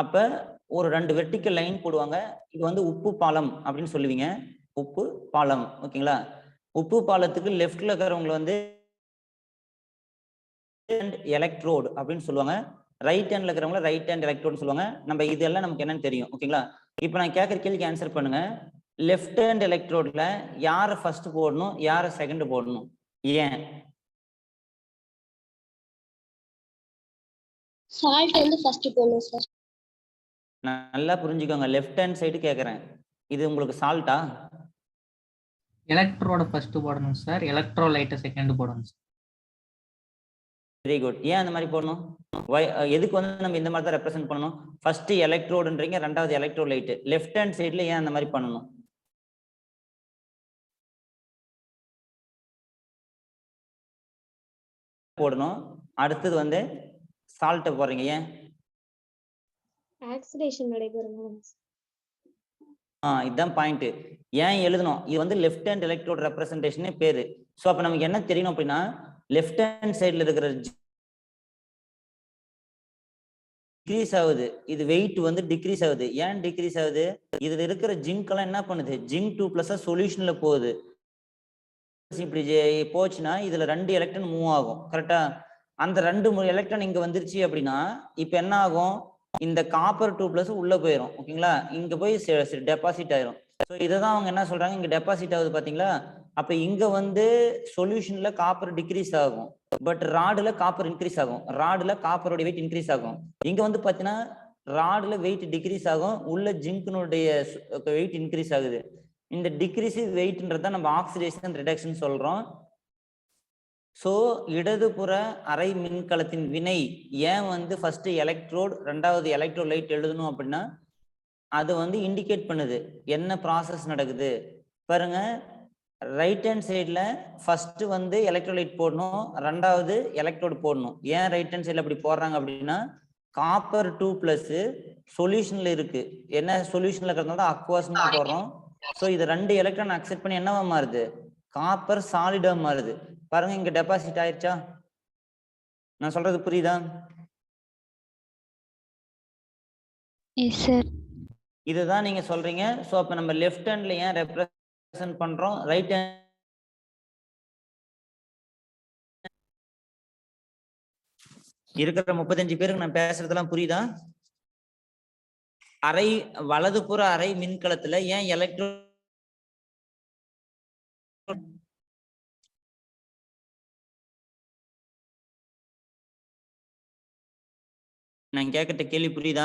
அப்ப ஒரு 2 vertical line போடுவாங்க. இது வந்து உப்பு பாலம் அப்படின்னு சொல்லுவீங்க. உப்பு பாலம். ஓகேங்களா? உப்பு பாலத்துக்கு லெஃப்ட்ல இருக்கிறவங்க வந்து எலக்ட்ரோடு அப்படின்னு சொல்லுவாங்க. ரைட் ஹேண்ட்ல இருக்கிறவங்க ரைட் ஹேண்ட் எலக்ட்ரோடுன்னு சொல்லுவாங்க. நம்ம இதெல்லாம் நமக்கு என்னன்னு தெரியும். ஓகேங்களா? இப்போ நான் கேட்குற கேள்விக்கு ஆன்சர் பண்ணுங்க. லெஃப்ட் ஹேண்ட் எலக்ட்ரோட்ல யார ஃபர்ஸ்ட் போடணும், யார செகண்ட் போடணும்? ஏன்? சால்ட் வந்து ஃபர்ஸ்ட் போடணும் சார். நல்லா புரிஞ்சுக்கோங்க. லெஃப்ட் ஹேண்ட் சைடு கேட்குறேன். இது உங்களுக்கு சால்ட்டா? எலக்ட்ரோட ஃபர்ஸ்ட் போடணும் சார், எலக்ட்ரோலைட்டை செகண்ட் போடணும் சார். Very good. ஏன் அந்த மாதிரி போடணும்? எதுக்கு வந்து நம்ம இந்த மாதிரி தான் ரெப்ரசென்ட் பண்ணணும்? ஃபர்ஸ்ட் எலக்ட்ரோடுன்றீங்க, ரெண்டாவது எலக்ட்ரோலைட். லெஃப்ட் ஹேண்ட் சைடுல ஏன் அந்த மாதிரி பண்ணணும்? போடணும். அடுத்தது வந்து சால்ட்டை போடுறீங்க, ஏன்? ஆக்சிடேஷன் நடைபெறும். இதுதான் பாயிண்ட். ஏன் எழுதணும்? இது வந்து லெஃப்ட் ஹேண்ட் எலக்ட்ரோட் ரெப்ரசன்டேஷனே பேரு. ஸோ அப்போ நமக்கு என்ன தெரியணும் அப்படின்னா, லெஃப்ட் ஹேண்ட் சைடில் இருக்கிற டிக்ரீஸ் ஆகுது, இது வெயிட் வந்து டிக்ரீஸ் ஆகுது. ஏன் டிக்ரீஸ் ஆகுது? இதுல இருக்கிற ஜிங்க் எல்லாம் என்ன பண்ணுது? ஜிங்க் 2+ சொல்யூஷன்ல போகுது. இப்படி போச்சுன்னா இதுல 2 எலக்ட்ரான் மூவ் ஆகும். கரெக்டா? அந்த 2 எலக்ட்ரான் இங்க வந்துருச்சு அப்படின்னா இப்ப என்ன ஆகும்? இந்த காப்பர் 2+ உள்ள போயிடும். ஓகேங்களா? இங்க போய் டெபாசிட் ஆயிரும். ஸோ இதை தான் அவங்க என்ன சொல்றாங்க, இங்க டெபாசிட் ஆகுது பாத்தீங்களா? அப்ப இங்க வந்து சொல்யூஷன்ல காப்பர் டிக்ரீஸ் ஆகும், பட் ராடுல காப்பர் இன்க்ரீஸ் ஆகும். ராடுல காப்பரோட வெயிட் இன்க்ரீஸ் ஆகும். இங்க வந்து பாத்தீங்கன்னா ராடுல வெயிட் டிக்ரீஸ் ஆகும், உள்ள ஜிங்க்னுடைய வெயிட் இன்க்ரீஸ் ஆகுது. இந்த டிக்ரீசிவ் வெயிட்ன்றத நம்ம ஆக்சிடேஷன் ரிடக்ஷன் சொல்றோம். ஸோ இடதுபுற அரை மின்கலத்தின் வினை ஏன் வந்து ஃபர்ஸ்ட் எலக்ட்ரோடு ரெண்டாவது எலக்ட்ரோலைட் எழுதணும் அப்படின்னா, அது வந்து இண்டிகேட் பண்ணுது என்ன ப்ராசஸ் நடக்குது. பாருங்க, ரைட் ஹேண்ட் சைடில் ஃபர்ஸ்ட் வந்து எலக்ட்ரோலைட் போடணும், ரெண்டாவது எலக்ட்ரோடு போடணும். ஏன் ரைட் ஹேண்ட் சைடில் அப்படி போடுறாங்க அப்படின்னா, காப்பர் 2+ சொல்யூஷன்ல இருக்கு. என்ன சொல்யூஷன்ல இருக்கிறதுனால அக்வாஸ்னு போடுறோம். ஸோ இது 2 எலக்ட்ரான் அக்செப்ட் பண்ணி என்னவா மாறுது? காப்பர் சாலிடா மாறுது. பாருங்க, இங்க டெபாசிட் ஆயிடுச்சா? நான் சொல்றது புரியுதா? Yes sir. இதுதான் நீங்க சொல்றீங்க. ஸோ அப்ப நம்ம லெஃப்ட் ஹேண்ட்ல ஏன் ரெப்ரசன்ட் பண்றோம், ரைட் ஹேண்ட் இருக்கிற 35 பேருக்கு நான் பேசுறதெல்லாம் புரியுதா? அரை வலதுபுற அரை மின்கலத்துல ஏன் எலக்ட்ரோ நான் கேட்கிட்ட கேள்வி புரியுதா?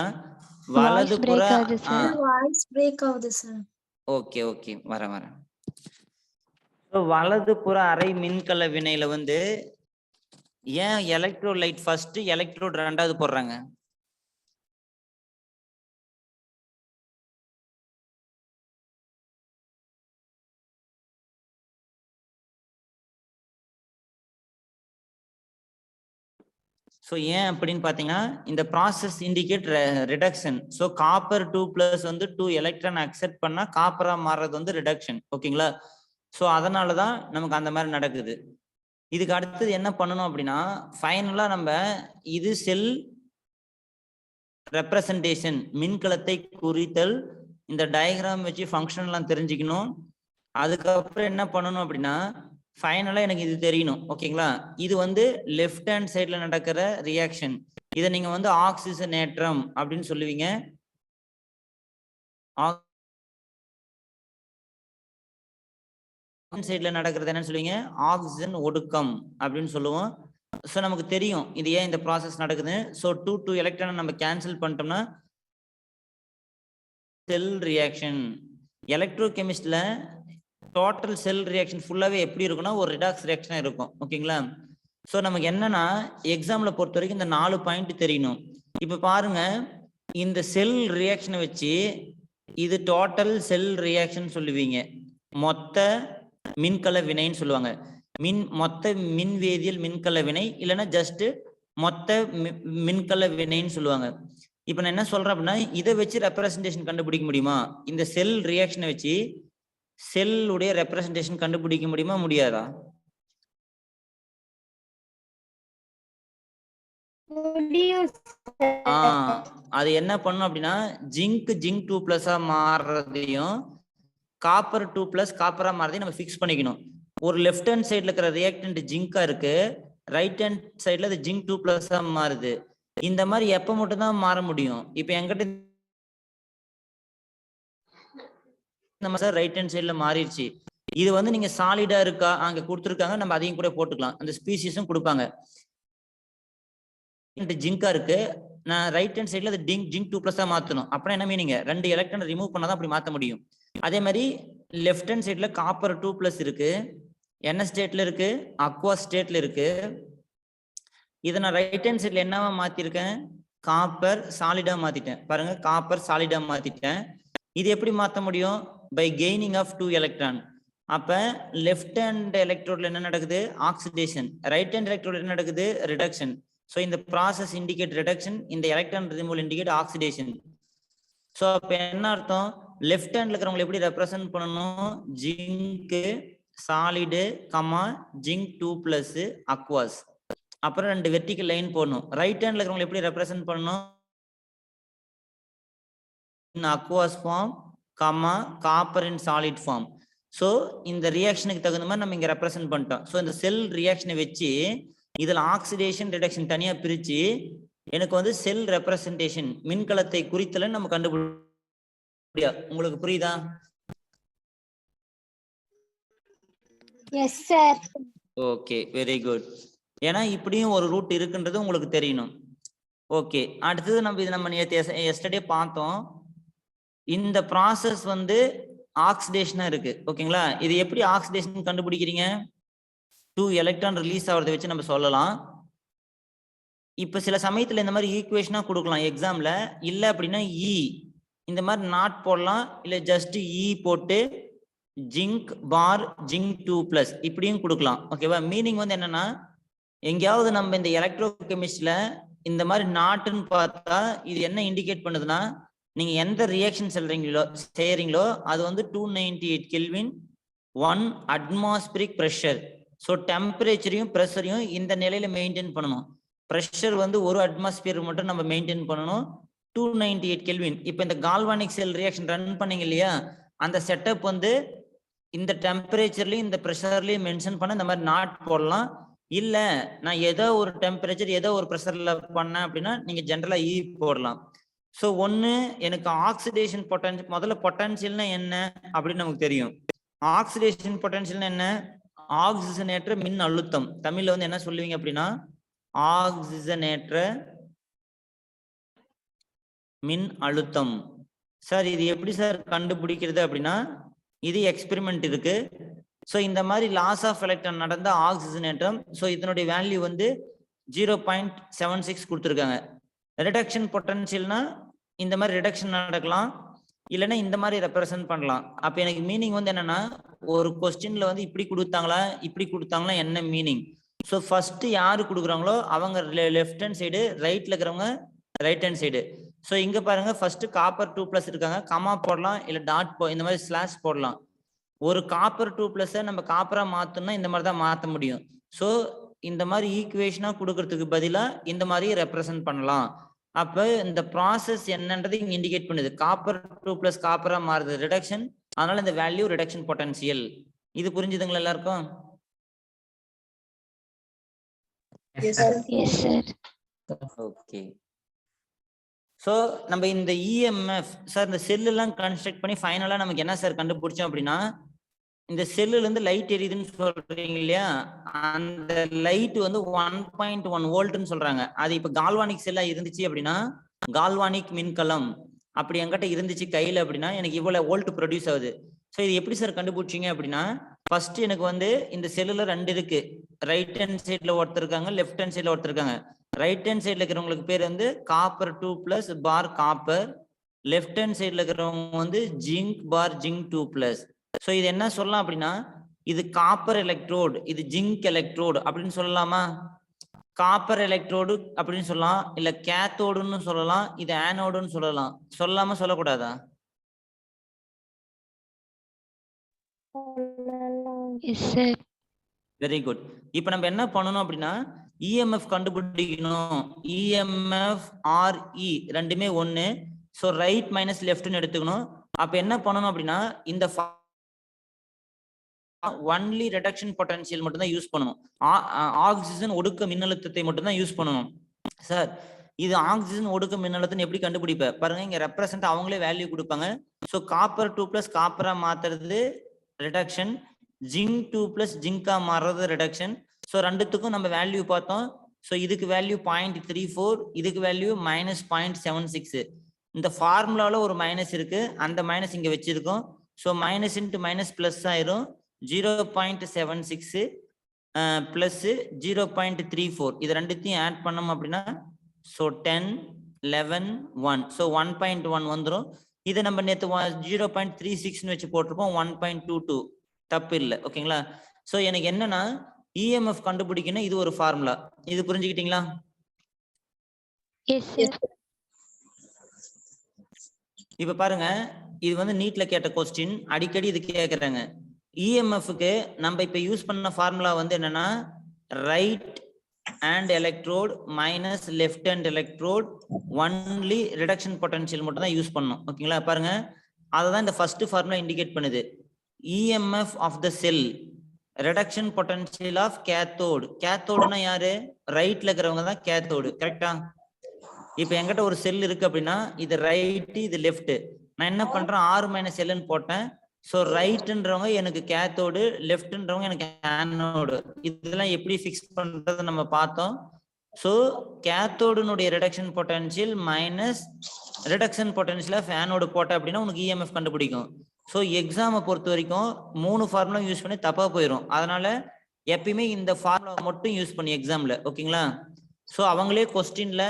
வலதுபுற வாய்ஸ் பிரேக் ஆகுது சார். ஓகே ஓகே, வரேன். வலதுபுற அரை மின்கல வினையில வந்து ஏன் எலக்ட்ரோலைட் ஃபர்ஸ்ட் எலக்ட்ரோட் ரெண்டாவது போடுறாங்க? ஸோ ஏன் அப்படின்னு பார்த்தீங்கன்னா, இந்த process indicate reduction. So copper 2+ வந்து 2 எலக்ட்ரான் அக்செப்ட் பண்ணா காப்பரா மாறுறது வந்து ரிடக்ஷன். ஓகேங்களா? ஸோ அதனால தான் நமக்கு அந்த மாதிரி நடக்குது. இதுக்கு அடுத்தது என்ன பண்ணணும் அப்படின்னா, ஃபைனலா நம்ம இது செல் ரெப்ரசன்டேஷன், மின்கலத்தை குறித்தல், இந்த டயக்ராம் வச்சு ஃபங்க்ஷன்லாம் தெரிஞ்சுக்கணும். அதுக்கப்புறம் என்ன பண்ணணும் அப்படின்னா, ஃபைனலா எனக்கு இது தெரியணும். ஓகேங்களா? இது வந்து லெஃப்ட் ஹேண்ட் சைட்ல நடக்கிற ரியாக்ஷன். இதை நீங்க வந்து ஆக்சிஜனேற்றம் அப்படின்னு சொல்லுவீங்க. சைட்ல நடக்கிறது என்னன்னு சொல்லுவீங்க? ஆக்சிஜன் ஒடுக்கம் அப்படின்னு சொல்லுவோம். ஸோ நமக்கு தெரியும் இது ஏன் இந்த ப்ராசஸ் நடக்குது. ஸோ 2 எலக்ட்ரான் நம்ம கேன்சல் பண்ணிட்டோம்னா செல் ரியாக்ஷன். எலக்ட்ரோ கெமிஸ்ட்ல டோட்டல் செல் ரியாக்ஷன் ஃபுல்லாவே எப்படி இருக்குன்னா ஒரு ரிடாக்ஸ் ரியாக்ஷன் இருக்கும். ஓகேங்களா? ஸோ நமக்கு என்னன்னா எக்ஸாம்ல பொறுத்த வரைக்கும் இந்த 4 பாயிண்ட் தெரியணும். இப்ப பாருங்க, இந்த செல் ரியாக்ஷனை வச்சு இது டோட்டல் செல் ரியாக்ஷன் சொல்லுவீங்க, மொத்த மின்கல வினைன்னு சொல்லுவாங்க. மொத்த மின்வேதியியல் மின்கல வினை, இல்லைன்னா ஜஸ்ட் மொத்த மின்கல வினைன்னு சொல்லுவாங்க. இப்ப நான் என்ன சொல்றேன் அப்படின்னா, இதை வச்சு ரெப்ரசன்டேஷன் கண்டுபிடிக்க முடியுமா? இந்த செல் ரியாக்ஷனை வச்சு செல்லுடைய ரெப்ரசன்டேஷன் கண்டுபிடிக்க முடியுமா, முடியாதா? அது என்ன பண்ணும் அப்படின்னா ஜிங்க் 2+ மாறுறதையும் காப்பர் 2+ காப்பரா மாறதையும் நம்ம ஃபிக்ஸ் பண்ணிக்கணும். ஒரு லெஃப்ட் ஹேண்ட் சைட்ல இருக்கிற ரியாக்டன்ட் ஜிங்கா இருக்கு, ரைட் ஹேண்ட் சைட்ல அது ஜிங்க் 2+ மாறுது. இந்த மாதிரி எப்ப மட்டும் தான் மாற முடியும்? இப்ப என்கிட்ட நம்ம சார் ரைட் ஹேண்ட் சைட்ல மாறிடுச்சு. இது வந்து நீங்க சாலிடா இருக்கா அங்க கொடுத்துருக்காங்க, நம்ம அதையும் கூட போட்டுக்கலாம். அந்த ஸ்பீசிஸும் கொடுப்பாங்க. ஜிங்கா இருக்கு, நான் ரைட் ஹேண்ட் சைட்ல அது ஜிங்க் 2+ மாத்தணும். அப்படின்னா என்ன மீனிங்? 2 எலக்ட்ரான் ரிமூவ் பண்ணாதான் அப்படி மாத்த முடியும். அதே மாதிரி லெஃப்ட் ஹேண்ட் சைட்ல காப்பர் 2+ இருக்கு, என்ன ஸ்டேட்ல இருக்கு? அக்வா ஸ்டேட்ல இருக்கு. இதை நான் ரைட் ஹேண்ட் சைட்ல என்னவா மாத்திருக்கேன்? காப்பர் சாலிடா மாத்திட்டேன். பாருங்க, காப்பர் சாலிடா மாத்திட்டேன். இது எப்படி மாத்த முடியும்? By gaining of 2 electron. அப்ப லெஃப்ட் ஹேண்ட் எலக்ட்ரோட்ல என்ன நடக்குது? ஆக்சிடேஷன். ரைட் ஹேண்ட் எலக்ட்ரோட்ல என்ன நடக்குது? ரிடக்ஷன். ஸோ இந்த ப்ராசஸ் இண்டிகேட் ரிடக்ஷன், இந்த electron removal indicate oxidation. So அப்ப என்ன அர்த்தம்? லெஃப்ட் ஹேண்ட்ல இருக்கிறவங்களை எப்படி ரெப்ரசென்ட் பண்ணணும்? Zinc solid comma zinc 2+ aqueous. அப்புறம் 2 வெர்டிகல் லைன் போடணும். ரைட் ஹேண்ட்ல இருக்கிறவங்களை எப்படி ரெப்ரசென்ட் பண்ணணும்? Aqueous form comma copper in solid form. So இந்த ரியாக்ஷனுக்கு தகுந்த மாதிரி நம்ம இங்க ரெப்ரசென்ட் பண்ணிட்டோம். ஸோ இந்த செல் ரியாக்ஷனை வச்சு இதுல ஆக்சிடேஷன் ரிடக்ஷன் தனியா பிரிச்சு எனக்கு வந்து செல் ரெப்ரசன்டேஷன் மின்கலத்தை குறித்தல நம்ம கண்டுபிடியா. உங்களுக்கு புரியுதா? S sir. Okay, very good. ஏன்னா இப்படியும் ஒரு ரூட் இருக்குன்றது உங்களுக்கு தெரியணும். ஓகே, அடுத்தது நம்ம எஸ்டர்டே பார்த்தோம். இந்த ப்ராசஸ் வந்து ஆக்சிடேஷனா இருக்கு. ஓகேங்களா? இது எப்படி ஆக்சிடேஷன் கண்டுபிடிக்கிறீங்க? 2 எலக்ட்ரான் ரிலீஸ் ஆகிறத வச்சு நம்ம சொல்லலாம். இப்ப சில சமயத்துல இந்த மாதிரி ஈக்குவேஷனா கொடுக்கலாம் எக்ஸாம்ல. இல்ல அப்படின்னா இ இந்த மாதிரி நாட் போடலாம், இல்ல ஜஸ்ட் இ போட்டு ஜிங்க் பார் ஜிங்க் 2+ இப்படியும் கொடுக்கலாம். ஓகேவா? மீனிங் வந்து என்னன்னா, எங்கேயாவது நம்ம இந்த எலக்ட்ரோ கெமிஸ்ட்ரியில இந்த மாதிரி நாட்டுன்னு பார்த்தா இது என்ன இண்டிகேட் பண்ணுதுன்னா, நீங்க எந்த ரியாக்ஷன் செய்யறீங்களோ அது வந்து 298 கெல்வின் 1 அட்மாஸ்பிரிக் ப்ரெஷர். ஸோ டெம்பரேச்சரையும் ப்ரெஷரையும் இந்த நிலையில மெயின்டைன் பண்ணணும். ப்ரெஷர் வந்து 1 அட்மாஸ்பியர் மட்டும் நம்ம மெயின்டைன் பண்ணணும். 298 கெல்வின். இப்போ இந்த கால்வானிக் செல் ரியாக்ஷன் ரன் பண்ணீங்க இல்லையா, அந்த செட்டப் வந்து இந்த டெம்பரேச்சர்லயும் இந்த ப்ரெஷர்லயும் மென்ஷன் பண்ண இந்த மாதிரி நாட் போடலாம். இல்ல நான் ஏதோ ஒரு டெம்பரேச்சர் ஏதோ ஒரு ப்ரெஷர்ல பண்ணேன் அப்படின்னா நீங்க ஜென்ரலா இ போடலாம். ஸோ ஒன்னு எனக்கு ஆக்சிடேஷன் பொட்டன்ஷியல், முதல்ல பொட்டன்ஷியல்னா என்ன அப்படின்னு நமக்கு தெரியும். ஆக்சிடேஷன் பொட்டன்ஷியல்னா என்ன? ஆக்சிஜனேற்ற மின் அழுத்தம். தமிழ்ல வந்து என்ன சொல்லுவீங்க அப்படின்னா ஆக்சிஜனேற்ற மின் அழுத்தம். சார் இது எப்படி சார் கண்டுபிடிக்கிறது அப்படின்னா, இது எக்ஸ்பெரிமெண்ட் இருக்கு. ஸோ இந்த மாதிரி லாஸ் ஆஃப் எலக்ட்ரான் நடந்த ஆக்சிஜனேற்றம். ஸோ இதனுடைய வேல்யூ வந்து 0.76 கொடுத்துருக்காங்க. ரிடக்ஷன் பொட்டன்ஷியல்னா இந்த மாதிரி ரிடக்ஷன் நடக்கலாம், இல்லைன்னா இந்த மாதிரி ரெப்ரசன்ட் பண்ணலாம். அப்ப எனக்கு மீனிங் வந்து என்னன்னா, ஒரு கொஸ்டின்ல வந்து இப்படி கொடுத்தாங்களா இப்படி கொடுத்தாங்களா என்ன மீனிங்? ஸோ ஃபர்ஸ்ட் யாரு கொடுக்குறாங்களோ அவங்க லெஃப்ட் ஹேண்ட் சைடு, ரைட்ல இருக்கிறவங்க ரைட் ஹேண்ட் சைடு. ஸோ இங்க பாருங்க, ஃபர்ஸ்ட் காப்பர் 2+ இருக்காங்க, கமா போடலாம், இல்ல டாட் இந்த மாதிரி ஸ்லாஷ் போடலாம். ஒரு காப்பர் 2+ நம்ம காப்பரா மாத்தணும்னா இந்த மாதிரி தான் மாத்த முடியும். ஸோ இந்த மாதிரி ஈக்குவேஷனா கொடுக்கறதுக்கு பதிலா இந்த மாதிரி ரெப்ரசன்ட் பண்ணலாம். அப்ப இந்த ப்ராசஸ் என்னன்றது இங்க இண்டிகேட் பண்ணுது. காப்பர் 2+ காப்பரா மாறுது, ரிடக்ஷன். அதனால இந்த வேல்யூ ரிடக்ஷன் பொட்டன்ஷியல். இது புரிஞ்சுதுங்களா எல்லாருக்கும்? S sir. ஓகே. ஸோ நம்ம இந்த இஎம்எஃப் சார் இந்த செல் எல்லாம் கன்ஸ்ட்ரக்ட் பண்ணி ஃபைனலா நமக்கு என்ன சார் கண்டுபிடிச்சோம் அப்படின்னா, இந்த செல்லுல இருந்து லைட் எரியுதுன்னு சொல்றீங்க இல்லையா, அந்த லைட் வந்து 1.1 வோல்ட்னு சொல்றாங்க. அது இப்ப கால்வானிக் செல்லா இருந்துச்சு அப்படின்னா கால்வானிக் மின்கலம் அப்படி என்கிட்ட இருந்துச்சு கையில அப்படின்னா எனக்கு இவ்வளவு வோல்ட் ப்ரொடியூஸ் ஆகுது. ஸோ இது எப்படி சார் கண்டுபிடிச்சிங்க அப்படின்னா, ஃபர்ஸ்ட் எனக்கு வந்து இந்த செல்லுல 2 இருக்கு. ரைட் ஹேண்ட் சைட்ல ஒருத்தர் இருக்காங்க, லெஃப்ட் ஹேண்ட் சைட்ல ஒருத்தர் இருக்காங்க. ரைட் ஹேண்ட் சைட்ல இருக்கிறவங்களுக்கு பேர் வந்து copper 2+ bar copper, left hand சைட்ல இருக்கிறவங்க வந்து ஜிங்க் பார் ஜிங்க் 2+. ஸோ இது என்ன சொல்லலாம் அப்படின்னா, இது காப்பர் எலக்ட்ரோடு, இது ஜிங்க் எலக்ட்ரோடு அப்படின்னு சொல்லலாமா? காப்பர் எலக்ட்ரோடு அப்படின்னு சொல்லலாம், இல்ல கேத்தோடுன்னு சொல்லலாம், இது ஆனோடுன்னு சொல்லலாம். சொல்லாம சொல்லக்கூடாதா? Yes sir. Very good. இப்போ நம்ம என்ன பண்ணணும் அப்படின்னா, இஎம்எஃப் கண்டுபிடிக்கணும். இஎம்எஃப் ஆர் இ ரெண்டுமே ஒன்று. ஸோ ரைட் மைனஸ் லெஃப்ட்னு எடுத்துக்கணும். அப்போ என்ன பண்ணணும் அப்படின்னா இந்த ஒன்லி ரிடக்ஷன் பொட்டன்ஷியல் மட்டும் தான் யூஸ் பண்ணணும். ஆக்சிஜன் ஒடுக்க மின்னழுத்தத்தை மட்டும் தான் யூஸ் பண்ணணும். சார் இது ஆக்சிஜன் ஒடுக்க மின்னழுத்தம் எப்படி கண்டுபிடிப்ப பாருங்க, இங்க ரெப்ரசன்ட் அவங்களே வேல்யூ கொடுப்பாங்க. ஸோ காப்பர் 2 பிளஸ் காப்பரா மாத்துறது ரிடக்ஷன், ஜிங்க் 2 பிளஸ் ஜிங்கா மாறுறது ரிடக்ஷன். ஸோ ரெண்டுத்துக்கும் நம்ம வேல்யூ பார்த்தோம். ஸோ இதுக்கு வேல்யூ 0.34, இதுக்கு வேல்யூ -0.76. இந்த ஃபார்முலாவில் ஒரு மைனஸ் இருக்கு, அந்த மைனஸ் இங்க வச்சிருக்கோம். So minus into minus plus ஆயிரும். 0.76 பிளஸ் 0.34 இது ரெண்டுத்தையும் ஆட் பண்ணோம் அப்படின்னா ஸோ 10, 11, 1. ஸோ 1.1 வந்துடும். இதை நம்ம நேற்று 0.36 வச்சு போட்டிருப்போம். 1.22 தப்பு இல்லை. ஓகேங்களா? ஸோ எனக்கு என்னன்னா இஎம்எஃப் கண்டுபிடிக்கணும், இது ஒரு ஃபார்முலா. இது புரிஞ்சுக்கிட்டீங்களா? இப்ப பாருங்க, இது வந்து நீட்ல கேட்ட கொஸ்டின், அடிக்கடி இது கேட்கறாங்க. இஎம்எஃப்க்கு நம்ம இப்ப யூஸ் பண்ண ஃபார்முலா வந்து என்னன்னா right hand electrode minus left hand electrode only reduction potential மட்டும் தான் யூஸ் பண்ணணும். ஓகேங்களா? பாருங்க, அதுதான் இந்த ஃபர்ஸ்ட் ஃபார்முலா இண்டிகேட் பண்ணுது. EMF of the cell reduction potential of cathode. கேத்தோடுனா யாரு? ரைட்ல இருக்கிறவங்க தான் கேத்தோடு. கரெக்டா? இப்ப என்கிட்ட ஒரு செல் இருக்கு அப்படின்னா இது ரைட், இது லெஃப்ட். நான் என்ன பண்றேன், R-Lன்னு போட்டேன். ஸோ ரைட்ன்றவங்க எனக்கு கேத்தோடு, லெஃப்ட்ன்றவங்க எனக்கு ஆனோடு. இதெல்லாம் எப்படி ஃபிக்ஸ் பண்றது நம்ம பார்த்தோம். ஸோ கேத்தோடுனுடைய reduction potential minus reduction potential of anode போட்ட அப்படின்னா உனக்கு இஎம்எஃப் கண்டுபிடிக்கும். ஸோ எக்ஸாமை பொறுத்த வரைக்கும் 3 ஃபார்முலா யூஸ் பண்ணி தப்பா போயிடும். அதனால எப்பயுமே இந்த ஃபார்முலா மட்டும் யூஸ் பண்ணி எக்ஸாம்ல. ஓகேங்களா? ஸோ அவங்களே கொஸ்டின்ல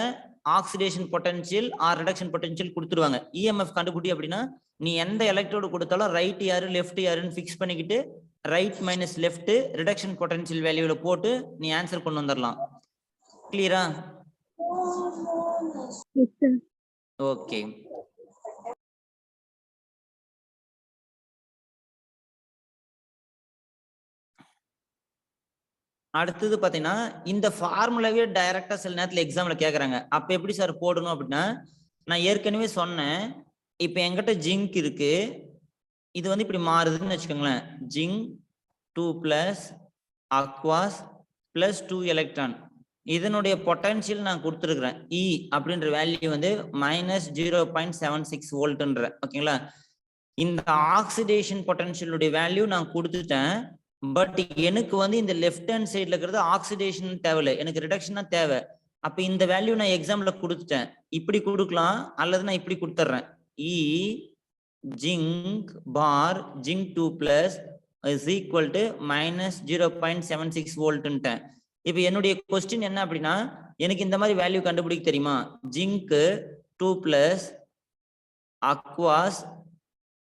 oxidation potential or reduction potential கொடுத்துருவாங்க. இஎம்எஃப் கண்டுபிடி அப்படின்னா நீ எந்த எலக்ட்ரோடு கொடுத்தாலும் ரைட் யாரு லெஃப்ட் யாருன்னு ஃபிக்ஸ் பண்ணிக்கிட்டு right minus left reduction potential வேல்யூல போட்டு நீ ஆன்சர் கொண்டு வந்துடலாம். கிளியரா? ஓகே. அடுத்தது பாத்தீங்கன்னா இந்த ஃபார்முலாவே டைரக்டா சில நேரத்துல எக்ஸாம்ல கேக்குறாங்க. அப்ப எப்படி சார் போடணும் அப்படின்னா, நான் ஏற்கனவே சொன்னேன். இப்ப என்கிட்ட ஜிங்க் இருக்கு, இது வந்து இப்படி மாறுதுன்னு வச்சுக்கோங்களேன். Zinc 2 plus aqueous plus 2 electron. இதனுடைய பொட்டன்ஷியல் நான் கொடுத்துருக்கிறேன். இ அப்படின்ற வேல்யூ வந்து -0.76 வோல்ட்ன்ற. ஓகேங்களா? இந்த ஆக்சிடேஷன் பொட்டன்ஷியலுடைய வேல்யூ நான் கொடுத்துட்டேன். பட் எனக்கு வந்து இந்த லெஃப்ட் ஹேண்ட் சைட்ல இருக்கிறது ஆக்சிடேஷன் தேவையில்லை, எனக்கு ரிடக்ஷன் தான் தேவை. அப்ப இந்த வேல்யூ நான் எக்ஸாம்ல கொடுத்துட்டேன். இப்படி கொடுக்கலாம் அல்லது நான் இப்படி கொடுத்துட்றேன். E zinc bar zinc 2 plus is equal to -0.76 வோல்ட்ன்ட்டேன். இப்போ என்னுடைய கொஸ்டின் என்ன அப்படின்னா, எனக்கு இந்த மாதிரி வேல்யூ கண்டுபிடிக்க தெரியுமா? Zinc 2 plus aqueous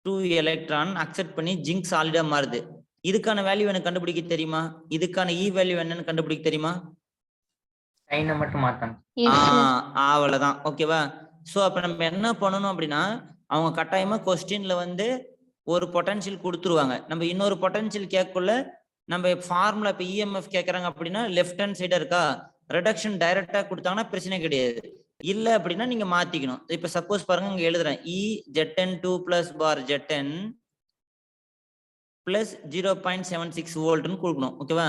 2 electron accept பண்ணி ஜிங்க் சாலிடா மாறுது. இதுக்கான வேல்யூ எனக்கு கண்டுபிடிக்க தெரியுமா? இதுக்கான இ வேல்யூ என்னன்னு கண்டுபிடிக்க தெரியுமா? சைனை மட்டும் மாத்தணும். அவ்வளவுதான். ஓகேவா? சோ அப்ப நம்ம என்ன பண்ணணும் அப்படின்னா, அவங்க கட்டாயமா கொஸ்டின்ல வந்து ஒரு பொட்டன்ஷியல் கொடுத்துருவாங்க. நம்ம இன்னொரு பொட்டன்ஷியல் கேட்கக்குள்ள நம்ம ஃபார்முலா இப்ப இஎம்எஃப் கேட்கறாங்க அப்படின்னா லெஃப்ட் ஹேண்ட் சைடா இருக்கா, ரிடக்ஷன் டைரக்டா கொடுத்தாங்கன்னா பிரச்சனை கிடையாது. இல்ல அப்படின்னா நீங்க மாத்திக்கணும். இப்ப சப்போஸ் பாருங்க, இங்க எழுதுறேன் இ Z10 2 பிளஸ் பார் Z10 பிளஸ் 0.76 வோல்ட்னு கொடுக்கணும். ஓகேவா?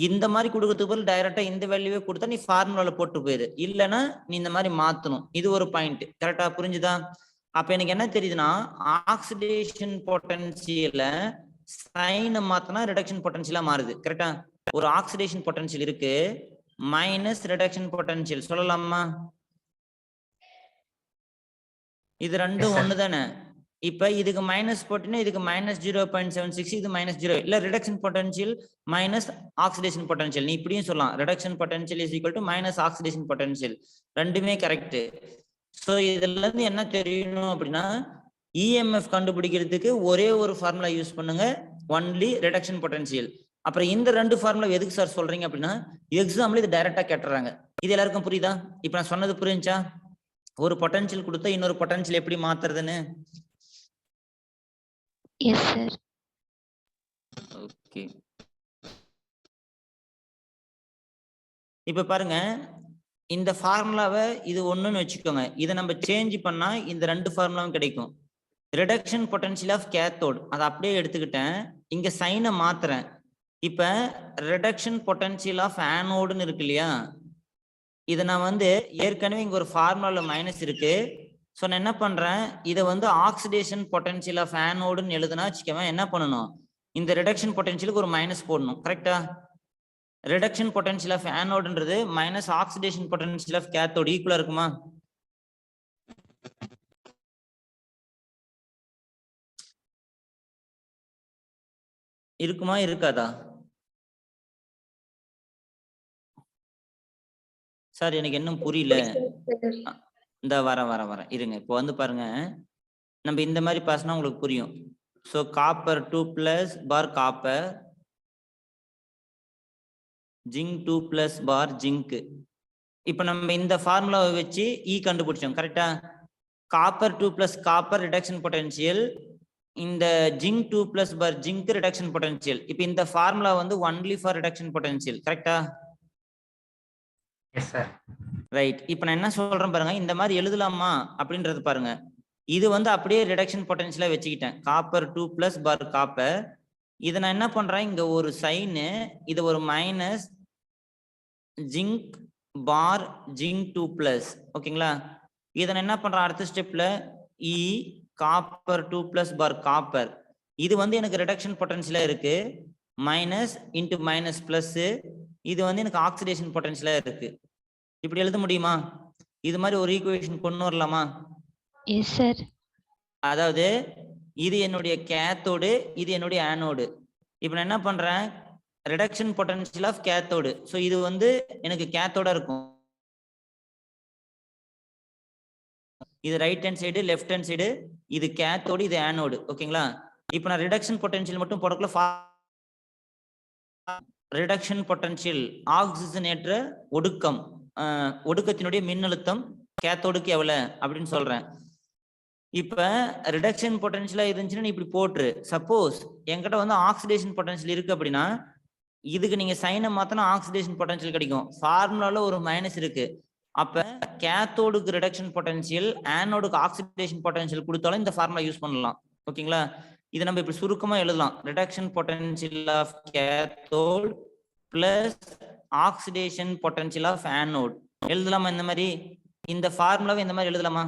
இந்த மாதிரி கொடுக்கறதுக்கு பதில் டைரக்டா இந்த வேல்யூவே கொடுத்தா நீ ஃபார்முலால போட்டு போயிரு. இல்லைன்னா நீ இந்த மாதிரி மாத்தணும். இது ஒரு பாயிண்ட். கரெக்டா புரிஞ்சுதா? அப்ப எனக்கு என்ன தெரியுதுன்னா, ஆக்சிடேஷன் பொட்டன்ஷியல சைனை மாத்தினா ரிடக்ஷன் பொட்டன்ஷியலா மாறுது. கரெக்டா? ஒரு ஆக்சிடேஷன் பொட்டன்ஷியல் இருக்கு மைனஸ் ரிடக்ஷன் பொட்டன்ஷியல் சொல்லலாமா? இது ரெண்டும் ஒண்ணு தானே. இப்ப இதுக்கு மைனஸ் போட்டீங்கன்னா இதுக்கு -0.76, இது -0 இல்ல reduction potential minus oxidation potential. நீ இப்படியும் சொல்லலாம். Reduction potential is equal to minus oxidation potential. ரெண்டுமே கரெக்ட். சோ இதுல இருந்து என்ன தெரியணும் அப்படின்னா, இஎம்எஃப் கண்டுபிடிக்கிறதுக்கு ஒரே ஒரு ஃபார்முலா யூஸ் பண்ணுங்க, ஒன்லி ரிடக்ஷன் பொட்டன்ஷியல். அப்புறம் இந்த ரெண்டு ஃபார்முலா எதுக்கு சார் சொல்றீங்க அப்படின்னா, எக்ஸாம்ல இது டைரக்டா கேட்டுறாங்க. இது எல்லாருக்கும் புரியுதா? இப்ப நான் சொன்னது புரிஞ்சா? ஒரு பொட்டன்ஷியல் கொடுத்தா இன்னொரு பொட்டன்ஷியல் எப்படி மாத்துறதுன்னு. Yes, sir. Okay. இப்ப பாருங்க, இந்த ஃபார்முலாவை இது ஒண்ணுன்னு வச்சுக்கோங்க. இதை நம்ம சேஞ்ச் பண்ணா இந்த ரெண்டு ஃபார்முலாவும் கிடைக்கும். ரிடக்ஷன் பொட்டன்ஷியல் ஆஃப் கேத்தோட் அதை அப்படியே எடுத்துக்கிட்டேன், இங்க சைனை மாத்துறேன். இப்ப ரிடக்ஷன் பொட்டன்ஷியல் ஆஃப் ஆனோடுன்னு இருக்கு இல்லையா, இதை நான் வந்து ஏற்கனவே இங்க ஒரு ஃபார்முலால மைனஸ் இருக்கு. ஸோ நான் என்ன பண்றேன், இதை வந்து ஆக்சிடேஷன் பொட்டன்ஷியல் ஆஃப் ஆனோடுன்னு எழுதுனா வச்சுக்கவேன், என்ன பண்ணணும், இந்த ரிடக்ஷன் பொட்டன்ஷியலுக்கு ஒரு மைனஸ் போடணும். கரெக்டா? ரிடக்ஷன் பொட்டன்ஷியல் ஆஃப் ஆனோடுன்றது minus oxidation potential of cathode ஈக்குவலா இருக்குமா? இருக்குமா இருக்காதா? சார் எனக்கு இன்னும் புரியல. இந்த வர இருங்க. இப்போ வந்து பாருங்க, நம்ம இந்த மாதிரி பாஸ்னா உங்களுக்கு புரியும். ஸோ காப்பர் 2 பிளஸ் பார் காப்பர், ஜிங்க் 2 பிளஸ் பார் ஜிங்க். இப்போ நம்ம இந்த ஃபார்முலாவை வச்சு இ கண்டுபிடிச்சோம். கரெக்டா? Copper 2 plus copper reduction potential, இந்த ஜிங்க் 2 பிளஸ் பார் ஜிங்க் ரிடக்ஷன் பொட்டன்ஷியல். இப்போ இந்த ஃபார்முலா வந்து ஒன்லி ஃபார் ரிடக்ஷன் பொட்டன்ஷியல். கரெக்டா? Yes sir. ரைட். இப்போ நான் என்ன சொல்றேன் பாருங்க, இந்த மாதிரி எழுதலாமா அப்படின்றது பாருங்க. இது வந்து அப்படியே ரிடக்ஷன் பொட்டன்ஷியலா வச்சுக்கிட்டேன், காப்பர் 2 பிளஸ் பார் காப்பர். இதை நான் என்ன பண்றேன், இங்க ஒரு சைனு, இது ஒரு minus zinc bar zinc 2 plus. ஓகேங்களா? இதை நான் என்ன பண்றேன், அடுத்த ஸ்டெப்ல இ காப்பர் 2 பிளஸ் பார் காப்பர். இது வந்து எனக்கு ரிடக்ஷன் பொட்டன்ஷியலா இருக்கு, மைனஸ் இன்டு மைனஸ் பிளஸ். இது வந்து எனக்கு ஆக்சிடேஷன் பொட்டன்ஷியலா இருக்கு. இப்படி எழுத முடியுமா? இது மாதிரி ஒரு ஈக்குவேஷன் கொண்டு வரலாமா? Yes sir. அதாவது இது என்னுடைய கேத்தோடு, இது என்னுடைய ஆனோடு. இப்போ நான் என்ன பண்றேன், reduction potential of cathode. So இது வந்து எனக்கு கேத்தோட இருக்கும். இது right hand side, left hand side, இது கேத்தோடு, இது ஆனோடு. ஓகேங்களா? இப்போ நான் ரிடக்ஷன் பொட்டன்ஷியல் மட்டும் போடக்குள்ள ரிடக்ஷன் பொட்டன்ஷியல் ஆக்சிஜனேற்ற ஒடுக்கம், ஒடுக்கத்தினுடைய மின்னழுத்தம் கேத்தோடுக்கு எவ்வளவு அப்படின்னு சொல்றேன். இப்ப ரிடக்ஷன் பொட்டன்ஷியலா இருந்துச்சுன்னா நீ இப்படி போட்டுரு. சப்போஸ் என்கிட்ட வந்து ஆக்சிடேஷன் பொட்டன்ஷியல் இருக்கு அப்படின்னா, இதுக்கு நீங்க சைனை மாத்தினா ஆக்சிடேஷன் பொட்டன்ஷியல் கிடைக்கும். ஃபார்முலால ஒரு மைனஸ் இருக்கு. அப்ப கேத்தோடுக்கு ரிடக்ஷன் பொட்டன்ஷியல், ஆனோடுக்கு ஆக்சிடேஷன் பொட்டன்ஷியல் கொடுத்தாலும் இந்த ஃபார்முலா யூஸ் பண்ணலாம். ஓகேங்களா? இதை நம்ம இப்படி சுருக்கமா எழுதலாம், reduction potential of cathode plus oxidation potential of anode. எழுதலாமா இந்த மாதிரி? இந்த ஃபார்முலாவை இந்த மாதிரி எழுதலாமா?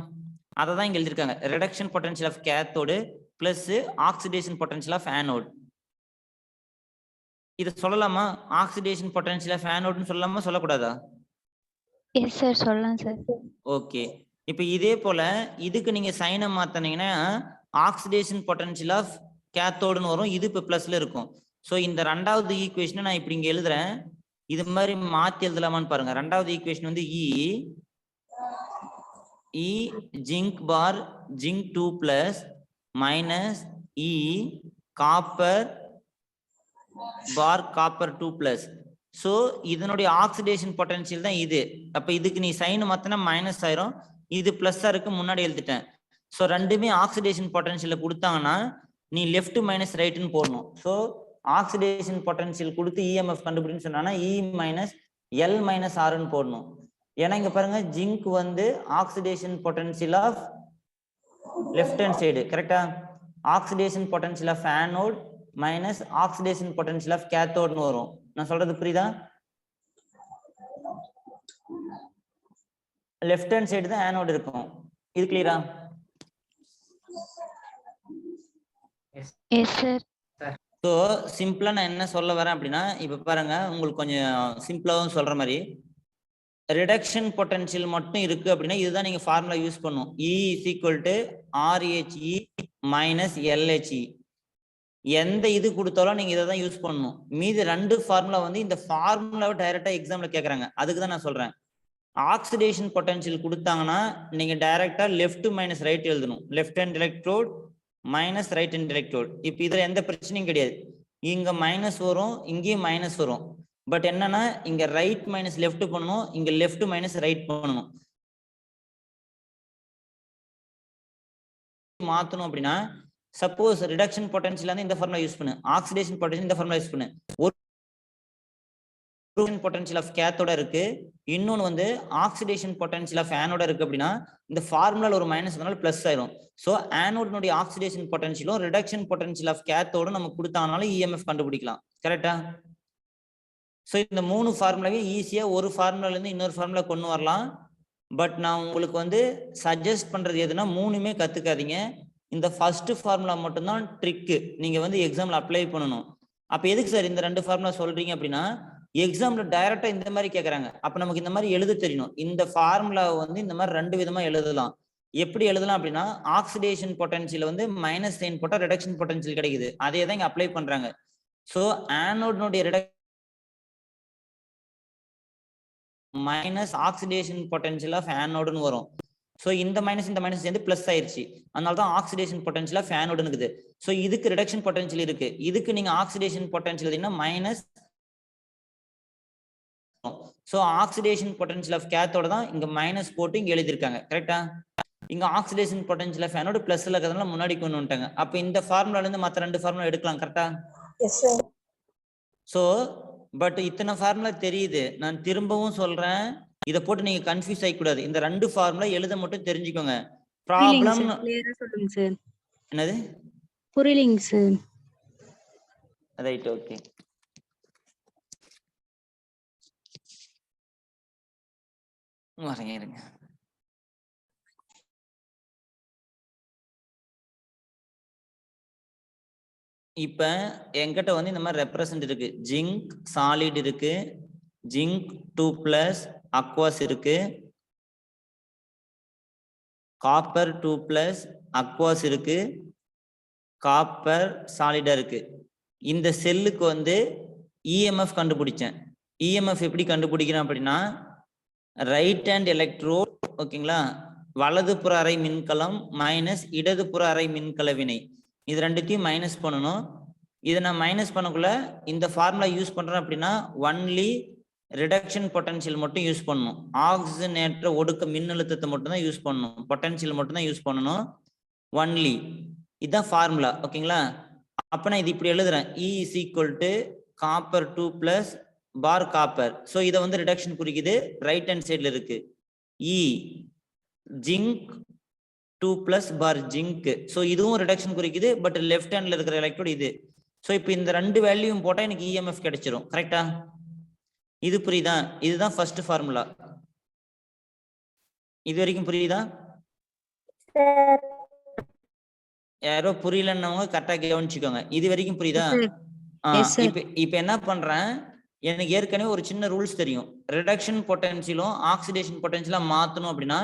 அதை தான் இங்க எழுதிருக்காங்க, reduction potential of cathode plus oxidation potential of anode. இதை சொல்லலாமா, ஆக்சிடேஷன் பொட்டன்ஷியல் ஆஃப் ஆனோட்னு சொல்லலாமா சொல்லக்கூடாதா? எஸ் சார், சொல்லலாம் சார். ஓகே. இப்போ இதே போல இதுக்கு நீங்க சைனை மாத்தினீங்கன்னா ஆக்சிடேஷன் பொட்டன்ஷியல் ஆஃப் கேத்தோடுன்னு வரும், இது இப்போ பிளஸ்ல இருக்கும். ஸோ இந்த ரெண்டாவது ஈக்குவேஷனை நான் இப்படி இங்க எழுதுறேன், இது மாதிரி மாத்தி எழுதலாமான்னு பாருங்க. ரெண்டாவது ஈக்குவேஷன் வந்து இ zinc bar zinc 2 plus minus இ காப்பர் பார் காப்பர் 2 பிளஸ். ஸோ இதனுடைய ஆக்சிடேஷன் பொட்டன்ஷியல் தான் இது. அப்ப இதுக்கு நீ சைன் மாத்தினா மைனஸ் ஆயிரும், இது பிளஸ்ஸா இருக்கு, முன்னாடி எழுதிட்டேன். ஸோ ரெண்டுமே ஆக்சிடேஷன் பொட்டன்ஷியல் கொடுத்தாங்கன்னா நீ லெஃப்ட் மைனஸ் ரைட்னு போடணும். ஸோ ஆக்சிடேஷன் பொட்டன்ஷியல் கொடுத்து இஎம்எஃப் கண்டுபிடின்னு சொன்னா இ மைனஸ் எல் மைனஸ் ஆர்னு போடணும். ஏன்னா இங்க பாருங்க, ஜிங்க் வந்து oxidation potential of left hand side. கரெக்டா? Oxidation potential of anode minus oxidation potential of கேத்தோட்னு வரும். நான் சொல்றது புரியுதா? லெஃப்ட் ஹேண்ட் சைடு தான் ஆனோட் இருக்கும். இது கிளியரா? Yes sir. ஸோ சிம்பிளா நான் என்ன சொல்ல வரேன் அப்படின்னா, இப்ப பாருங்க, உங்களுக்கு கொஞ்சம் சிம்பிளாவும் சொல்ற மாதிரி, ரிடக்ஷன் பொட்டன்ஷியல் மட்டும் இருக்கு அப்படின்னா இதுதான் நீங்க ஃபார்முலா யூஸ் பண்ணும். E is equal to RHE minus LHE. எந்த இது கொடுத்தாலும் நீங்க இதை தான் யூஸ் பண்ணணும். மீதி ரெண்டு ஃபார்முலா வந்து இந்த ஃபார்முலாவை டைரக்டா எக்ஸாம்ல கேட்கறாங்க, அதுக்கு தான் நான் சொல்றேன். ஆக்சிடேஷன் பொட்டன்ஷியல் கொடுத்தாங்கன்னா நீங்க டைரக்டா லெஃப்ட் மைனஸ் ரைட் எழுதணும், left hand electrode minus right hand electrode. இப்போ இதுல எந்த பிரச்சனையும் கிடையாது, இங்க மைனஸ் வரும், இங்கேயும் மைனஸ் வரும். பட் என்னன்னா இங்க ரைட் மைனஸ் லெஃப்ட் பண்ணணும், இங்க லெஃப்ட் மைனஸ் ரைட் பண்ணணும். மாத்தணும் அப்படின்னா சப்போஸ் ரிடக்ஷன் பொட்டன்ஷியல் வந்து இந்த ஃபார்முலா யூஸ் பண்ணு, ஆக்சிடேஷன் பொட்டன்ஷியல் இந்த ஃபார்முலா யூஸ் பண்ணு. ஒரு பொட்டன்ஷியல் ஆஃப் கேத்தோட இருக்கு, இன்னொன்று வந்து ஆக்சிடேஷன் பொட்டன்ஷியல் ஆஃப் ஆனோட இருக்கு. அப்படின்னா இந்த ஃபார்முலால ஒரு மைனஸ் அதனால பிளஸ் ஆயிரும். ஸோ ஆனோடினுடைய ஆக்சிடேஷன் பொட்டன்ஷியலும் ரிடக்ஷன் பொட்டன்ஷியல் ஆஃப் கேத்தோட நமக்கு கொடுத்தாங்கனாலும் இஎம்எஃப் கண்டுபிடிக்கலாம். கரெக்டா? ஸோ இந்த 3 ஃபார்முலாவே ஈஸியா ஒரு ஃபார்முலால இருந்து இன்னொரு ஃபார்முலா கொண்டு வரலாம். பட் நான் உங்களுக்கு வந்து சஜஸ்ட் பண்றது எதுனா 3மே கத்துக்காதீங்க. இந்த ஃபர்ஸ்ட் ஃபார்முலா மட்டும்தான் ட்ரிக்கு, நீங்க வந்து எக்ஸாம்ல அப்ளை பண்ணணும். அப்ப எதுக்கு சார் இந்த 2 ஃபார்முலா சொல்றீங்க அப்படின்னா, எக்ஸாம்ல டைரக்டா இந்த மாதிரி கேட்கறாங்க. அப்ப நமக்கு இந்த மாதிரி எழுத தெரியணும். இந்த ஃபார்முலாவை வந்து இந்த மாதிரி 2 விதமா எழுதலாம். எப்படி எழுதலாம் அப்படின்னா, ஆக்சிடேஷன் பொட்டன்ஷியல் வந்து மைனஸ் சைன் போட்டா ரிடக்ஷன் பொட்டன்ஷியல் கிடைக்குது. அதே தான் இங்க அப்ளை பண்றாங்க. ஸோ ஆனோடினுடைய மைனஸ் ஆக்சிடேஷன் பொட்டன்ஷியல் ஆஃப் ஆனோடுன்னு வரும். ஸோ இந்த மைனஸ் சேர்ந்து பிளஸ் ஆயிருச்சு. அதனால தான் ஆக்சிடேஷன் பொட்டன்ஷியல் ஆஃப் ஆனோடுன்னு இருக்குது. ஸோ இதுக்கு ரிடக்ஷன் பொட்டன்ஷியல் இருக்கு, இதுக்கு நீங்க ஆக்சிடேஷன் பொட்டன்ஷியல் எழுதினா minus. So oxidation potential of கேத்தோட தான் இங்க மைனஸ் போட்டு இங்க எழுதியிருக்காங்க. கரெக்டா? இங்க ஆக்சிடேஷன் பொட்டன்ஷியல் ஆஃப் ஆனோடு பிளஸ்ல இருக்கிறதுனால முன்னாடி கொண்டு வந்துட்டாங்க. அப்ப இந்த ஃபார்முலால இருந்து மற்ற 2 ஃபார்முலா எடுக்கலாம். கரெக்டா? Yes sir. ஸோ பட் இத்தனை ஃபார்முலா தெரியுது, நான் திரும்பவும் சொல்றேன், இதை போட்டு நீங்க கன்ஃபியூஸ் ஆகிக்கூடாது. இந்த 2 ஃபார்முலா எழுத மட்டும் தெரிஞ்சுக்கோங்க. ப்ராப்ளம் சொல்லுங்க சார். என்னது? புரியலைங்க சார். Right, okay. வரேங்க, இருங்க. இப்ப என்கிட்ட வந்து இந்த மாதிரி ரெப்ரசன்ட் இருக்கு. ஜிங்க் சாலிட் இருக்கு, ஜிங்க் 2+ அக்வாஸ் இருக்கு, காப்பர் 2+ அக்வாஸ் இருக்கு, காப்பர் சாலிடா இருக்கு. இந்த செல்லுக்கு வந்து இஎம்எஃப் கண்டுபிடிச்சேன். இஎம்எஃப் எப்படி கண்டுபிடிக்கிறேன் அப்படின்னா, ரைட் ஹேண்ட் எலக்ட்ரோட், ஓகேங்களா, வலதுபுற அரை மின்கலம் மைனஸ் இடதுபுற அரை மின்கல வினை, இது ரெண்டுத்தையும் மைனஸ் பண்ணணும். இதை நான் மைனஸ் பண்ணக்குள்ள இந்த ஃபார்முலா யூஸ் பண்றேன் அப்படின்னா ஒன்லி ரிடக்ஷன் பொட்டன்ஷியல் மட்டும் யூஸ் பண்ணணும். ஆக்சிஜனேற்ற ஒடுக்க மின்னழுத்தத்தை மட்டும் தான் யூஸ் பண்ணணும், பொட்டன்ஷியல் மட்டும் தான் யூஸ் பண்ணணும் ஒன்லி. இதுதான் ஃபார்முலா, ஓகேங்களா? அப்ப நான் இது இப்படி எழுதுறேன், E is equal to copper 2+ bar copper. So இதை வந்து ரிடக்ஷன் குறிக்குது, ரைட் ஹேண்ட் சைட்ல இருக்கு. E zinc 2+ bar zinc, so இதுவும் ரிடக்ஷன் குறிக்குது, பட் லெஃப்ட் ஹேண்ட்ல இருக்கிற எலக்ட்ரோட் இது. ஸோ இப்போ இந்த 2 வேல்யூவும் போட்டா எனக்கு இஎம்எஃப் கிடைச்சிரும். கரெக்டா? இது புரியுதா? இதுதான் ஃபர்ஸ்ட் ஃபார்முலா. இது வரைக்கும் புரியுதா? யாரோ புரியலன்னவங்க கரெக்டா கவனிச்சுக்கோங்க. இது வரைக்கும் புரியுதா? இப்ப என்ன பண்றேன், எனக்கு ஏற்கனவே ஒரு சின்ன ரூல்ஸ் தெரியும். ரிடக்ஷன் பொட்டன்ஷியலும் ஆக்சிடேஷன் பொட்டன்ஷியலும் மாத்தணும் அப்படின்னா,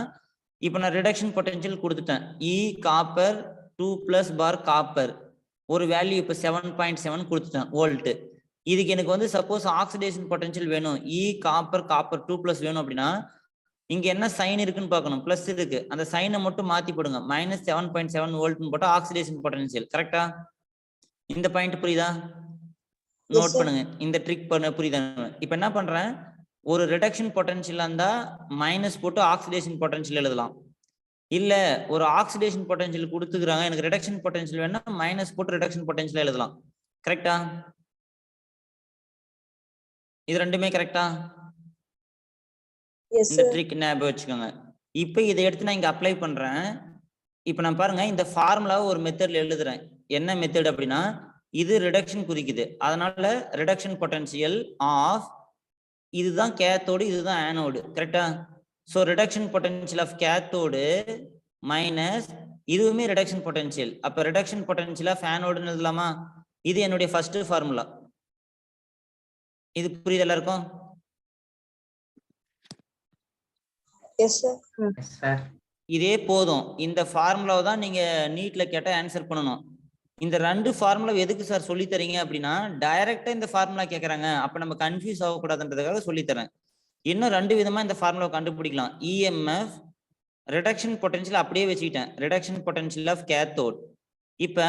இப்ப நான் ரிடக்ஷன் பொட்டன்ஷியல் கொடுத்துட்டேன். E காப்பர் 2+ பார் காப்பர் ஒரு வேல்யூ இப்ப 7.7 கொடுத்துட்டேன் வோல்ட். இதுக்கு எனக்கு வந்து சப்போஸ் ஆக்சிடேஷன் பொட்டன்ஷியல் வேணும், E காப்பர் 2+ வேணும் அப்படின்னா, இங்க என்ன சைன் இருக்குன்னு பார்க்கணும், பிளஸ் இருக்கு, அந்த சைனை மட்டும் மாத்தி போடுங்க, -7.7 வோல்ட்னு போட்டா ஆக்சிடேஷன் பொட்டன்ஷியல். கரெக்டா? இந்த பாயிண்ட் புரியுதா? நோட் பண்ணுங்க, இந்த ட்ரிக் பண்ண புரியுதா? இப்ப என்ன பண்றேன், ஒரு ரிடக்ஷன் பொட்டன்ஷியல் இருந்தா மைனஸ் போட்டு ஆக்சிடேஷன் பொட்டன்ஷியல் எழுதலாம். இல்ல ஒரு ஆக்சிடேஷன் பொட்டன்ஷியல் கொடுத்துக்கிறாங்க, எனக்கு ரிடக்ஷன் பொட்டன்ஷியல் வேணா மைனஸ் போட்டு ரிடக்ஷன் பொட்டன்ஷியல் எழுதலாம். கரெக்டா? இது ரெண்டுமே கரெக்டா? இந்த ட்ரிக் ஞாபகம் வச்சுக்கோங்க. இப்ப இதை எடுத்து நான் இங்க அப்ளை பண்றேன். இப்ப நான் பாருங்க, இந்த ஃபார்முலாவை ஒரு மெத்தட்ல எழுதுறேன். என்ன மெத்தட் அப்படின்னா, இது ரிடக்ஷன் குறிக்குது, அதனால ரிடக்ஷன் பொட்டன்ஷியல் ஆஃப், இதுதான் கேத்தோடு, இதுதான் ஆனோடு. கரெக்டா? So reduction potential of cathode minus இதுவுமே ரிடக்ஷன் பொட்டன்ஷியல், அப்ப ரிடக்ஷன் பொட்டன்ஷியல் ஆஃப் ஆனோடுன்னு எழுதலாமா? இது என்னுடைய ஃபர்ஸ்ட் ஃபார்முலா. இது புரியுது எல்லாருக்கும்? இதே போதும். இந்த ஃபார்முலாவை தான் நீங்க நீட்ல கேட்டா ஆன்சர் பண்ணணும். இந்த 2 ஃபார்முலா எதுக்கு சார் சொல்லி தரீங்க அப்படின்னா, டைரக்டா இந்த ஃபார்முலா கேட்கறாங்க, அப்ப நம்ம கன்ஃபியூஸ் ஆகக்கூடாதுன்றதுக்காக சொல்லி தரேன். இன்னும் 2 விதமா இந்த ஃபார்முலா கண்டுபிடிக்கலாம். இஎம்எஃப் ரிடக்ஷன் பொட்டன்ஷியல் அப்படியே வச்சுக்கிட்டேன், ரிடக்ஷன் பொட்டன்ஷியல் ஆஃப் கேத்தோட். இப்ப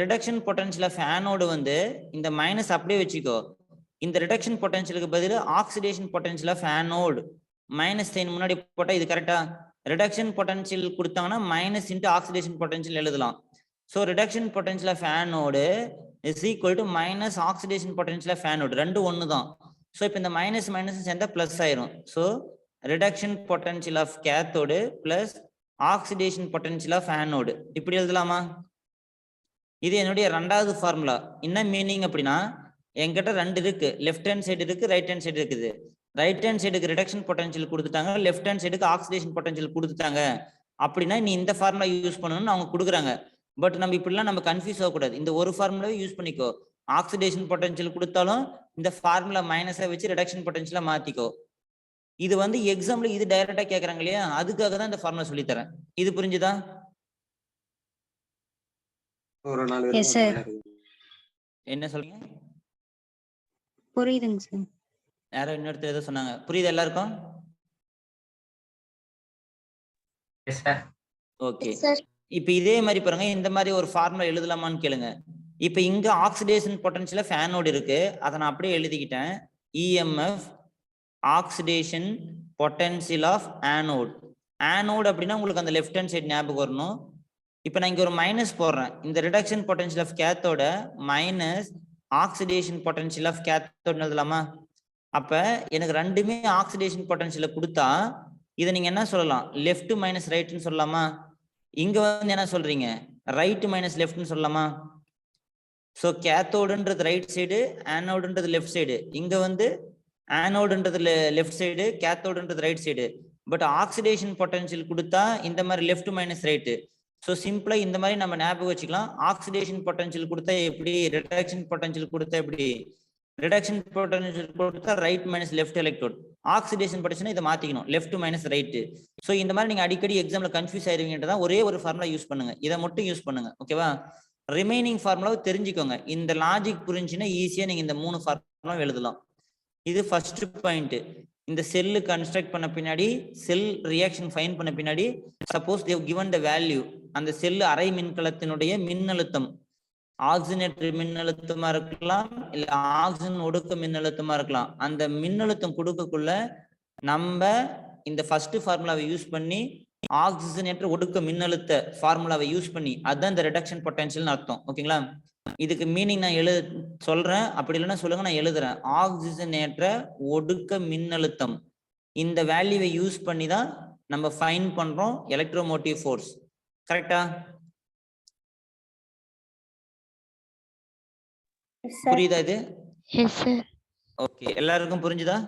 ரிடக்ஷன் பொட்டன்ஷியல் ஆஃப் ஆனோடு வந்து இந்த மைனஸ் அப்படியே வச்சுக்கோ, இந்த ரிடக்ஷன் பொட்டன்ஷியலுக்கு பதில் oxidation potential of anode minus sign முன்னாடி போட்டா இது கரெக்டா? ரிடக்ஷன் பொட்டன்ஷியல் கொடுத்தாங்கன்னா மைனஸ் இன்ட்டு ஆக்சிடேஷன் பொட்டன்ஷியல் எழுதலாம். So reduction potential of anode is equal to minus oxidation potential of anode, ரெண்டு ஒன்று தான். ஸோ இப்போ இந்த மைனஸ் மைனஸ் சேர்ந்தா பிளஸ் ஆயிரும். So reduction potential of cathode plus oxidation potential of anode இப்படி எழுதலாமா? இது என்னுடைய ரெண்டாவது ஃபார்முலா. என்ன மீனிங் அப்படின்னா, என்கிட்ட ரெண்டு இருக்கு, லெஃப்ட் ஹேண்ட் சைடு இருக்கு, ரைட் ஹேண்ட் சைடு இருக்குது. ரைட் ஹேண்ட் சைடுக்கு ரிடக்ஷன் பொட்டன்ஷியல் கொடுத்துட்டாங்க, லெஃப்ட் ஹேண்ட் சைடுக்கு ஆக்சிடேஷன் பொட்டன்ஷியல் கொடுத்துட்டாங்க. அப்படின்னா நீ இந்த ஃபார்முலா யூஸ் பண்ணணும்னு அவங்க கொடுக்குறாங்க. பட் நம்ம இப்படிலாம் நம்ம கன்ஃபியூஸ் ஆகக்கூடாது. இந்த ஒரு ஃபார்முலாவே யூஸ் பண்ணிக்கோ. ஆக்சிடேஷன் பொட்டன்ஷியல் கொடுத்தாலும் இந்த ஃபார்முலா மைனஸை வச்சு ரிடக்ஷன் பொட்டன்ஷியலா மாத்திக்கோ. இது வந்து எக்ஸாம்ல இது டைரக்டா கேட்கறாங்க இல்லையா, அதுக்காக தான் இந்த ஃபார்முலா சொல்லி தரேன். இது புரிஞ்சுதா? Yes, sir. என்ன சொல்றீங்க? புரியுதுங்க சார். யாரோ இன்னொருத்தர் ஏதோ சொன்னாங்க, புரியுது எல்லாருக்கும்? S sir. ஓகே. sir. இப்போ இதே மாதிரி பாருங்க, இந்த மாதிரி ஒரு ஃபார்முலா எழுதலாமான்னு கேளுங்க. இப்போ இங்க ஆக்சிடேஷன் பொட்டன்ஷியல் ஆஃப் ஆனோட் இருக்கு, அதை நான் அப்படியே எழுதிக்கிட்டேன். EMF oxidation potential of anode. Anode அப்படின்னா உங்களுக்கு அந்த லெஃப்ட் ஹேண்ட் சைடு ஞாபகம் வரணும். இப்போ நான் இங்க ஒரு மைனஸ் போடுறேன். இந்த ரிடக்ஷன் பொட்டன்ஷியல் ஆஃப் கேத்தோட minus oxidation potential of cathode எழுதலாமா? அப்ப எனக்கு ரெண்டுமே ஆக்சிடேஷன் பொட்டன்ஷியலை கொடுத்தா இதை நீங்க என்ன சொல்லலாம், லெஃப்ட் மைனஸ் ரைட்னு சொல்லலாமா? இங்க வந்து என்ன சொல்றீங்க, ரைட் மைனஸ் லெஃப்ட்னு சொல்லலாமா? ஸோ கேத்தோடுன்றது ரைட் சைடு, ஆனோடுன்றது லெஃப்ட் சைடு. இங்க வந்து ஆனோடுன்றது லெஃப்ட் சைடு, கேத்தோடுன்றது right side. But oxidation potential கொடுத்தா இந்த மாதிரி லெஃப்ட் மைனஸ் ரைட்டு. ஸோ சிம்பிளா இந்த மாதிரி நம்ம ஞாபகம் வச்சுக்கலாம். ஆக்சிடேஷன் பொட்டன்ஷியல் கொடுத்தா எப்படி, ரிடக்ஷன் பொட்டன்ஷியல் கொடுத்தா எப்படி, ரிடக்ஷன் பொட்டன்ஷியல் கொடுத்தா right minus left electrode, oxidation potential இதை மாத்திக்கணும், லெஃப்ட் மைனஸ் ரைட்டு. ஸோ இந்த மாதிரி நீங்க அடிக்கடி எக்ஸாம்ல கன்ஃபியூஸ் ஆயிருவீங்கன்றதா ஒரே ஒரு ஃபார்முலா யூஸ் பண்ணுங்க, இதை மட்டும் யூஸ் பண்ணுங்க. ஓகேவா? ரிமைனிங் ஃபார்முலாவை தெரிஞ்சுக்கோங்க. இந்த லாஜிக் புரிஞ்சுன்னா ஈஸியா நீங்க இந்த 3 ஃபார்முலா எழுதலாம். இது ஃபர்ஸ்ட் பாயிண்ட். இந்த செல்லு கன்ஸ்ட்ரக்ட் பண்ண பின்னாடி, செல் ரியாக்ஷன் ஃபைன் பண்ண பின்னாடி, suppose they've given the value, அந்த செல்லு அரை மின்கலத்தினுடைய மின்னழுத்தம் ஆக்சிஜனேட்டர் மின்னழுத்தமா இருக்கலாம், இல்ல ஆக்சிஜன் ஒடுக்க மின்னழுத்தமா இருக்கலாம். அந்த மின்னழுத்தம் கொடுக்கக்குள்ள நம்ம இந்த ஃபர்ஸ்ட் ஃபார்முலாவை யூஸ் பண்ணி, ஆக்சிஜனேட்டர் ஒடுக்க மின்னழுத்த ஃபார்முலாவை யூஸ் பண்ணி, அதுதான் இந்த ரிடக்ஷன் பொட்டன்ஷியல்னு அர்த்தம். ஓகேங்களா? இதுக்கு மீனிங் நான் சொல்றேன், அப்படி இல்லைன்னா சொல்லுங்க, நான் எழுதுறேன். ஆக்சிஜனேற்ற ஒடுக்க மின்னழுத்தம், இந்த வேல்யூவை யூஸ் பண்ணி தான் நம்ம ஃபைன் பண்றோம் எலக்ட்ரோமோட்டிவ் ஃபோர்ஸ். கரெக்டா? புரியுதா இது? S sir. ஓகே, எல்லாருக்கும் புரிஞ்சுதா?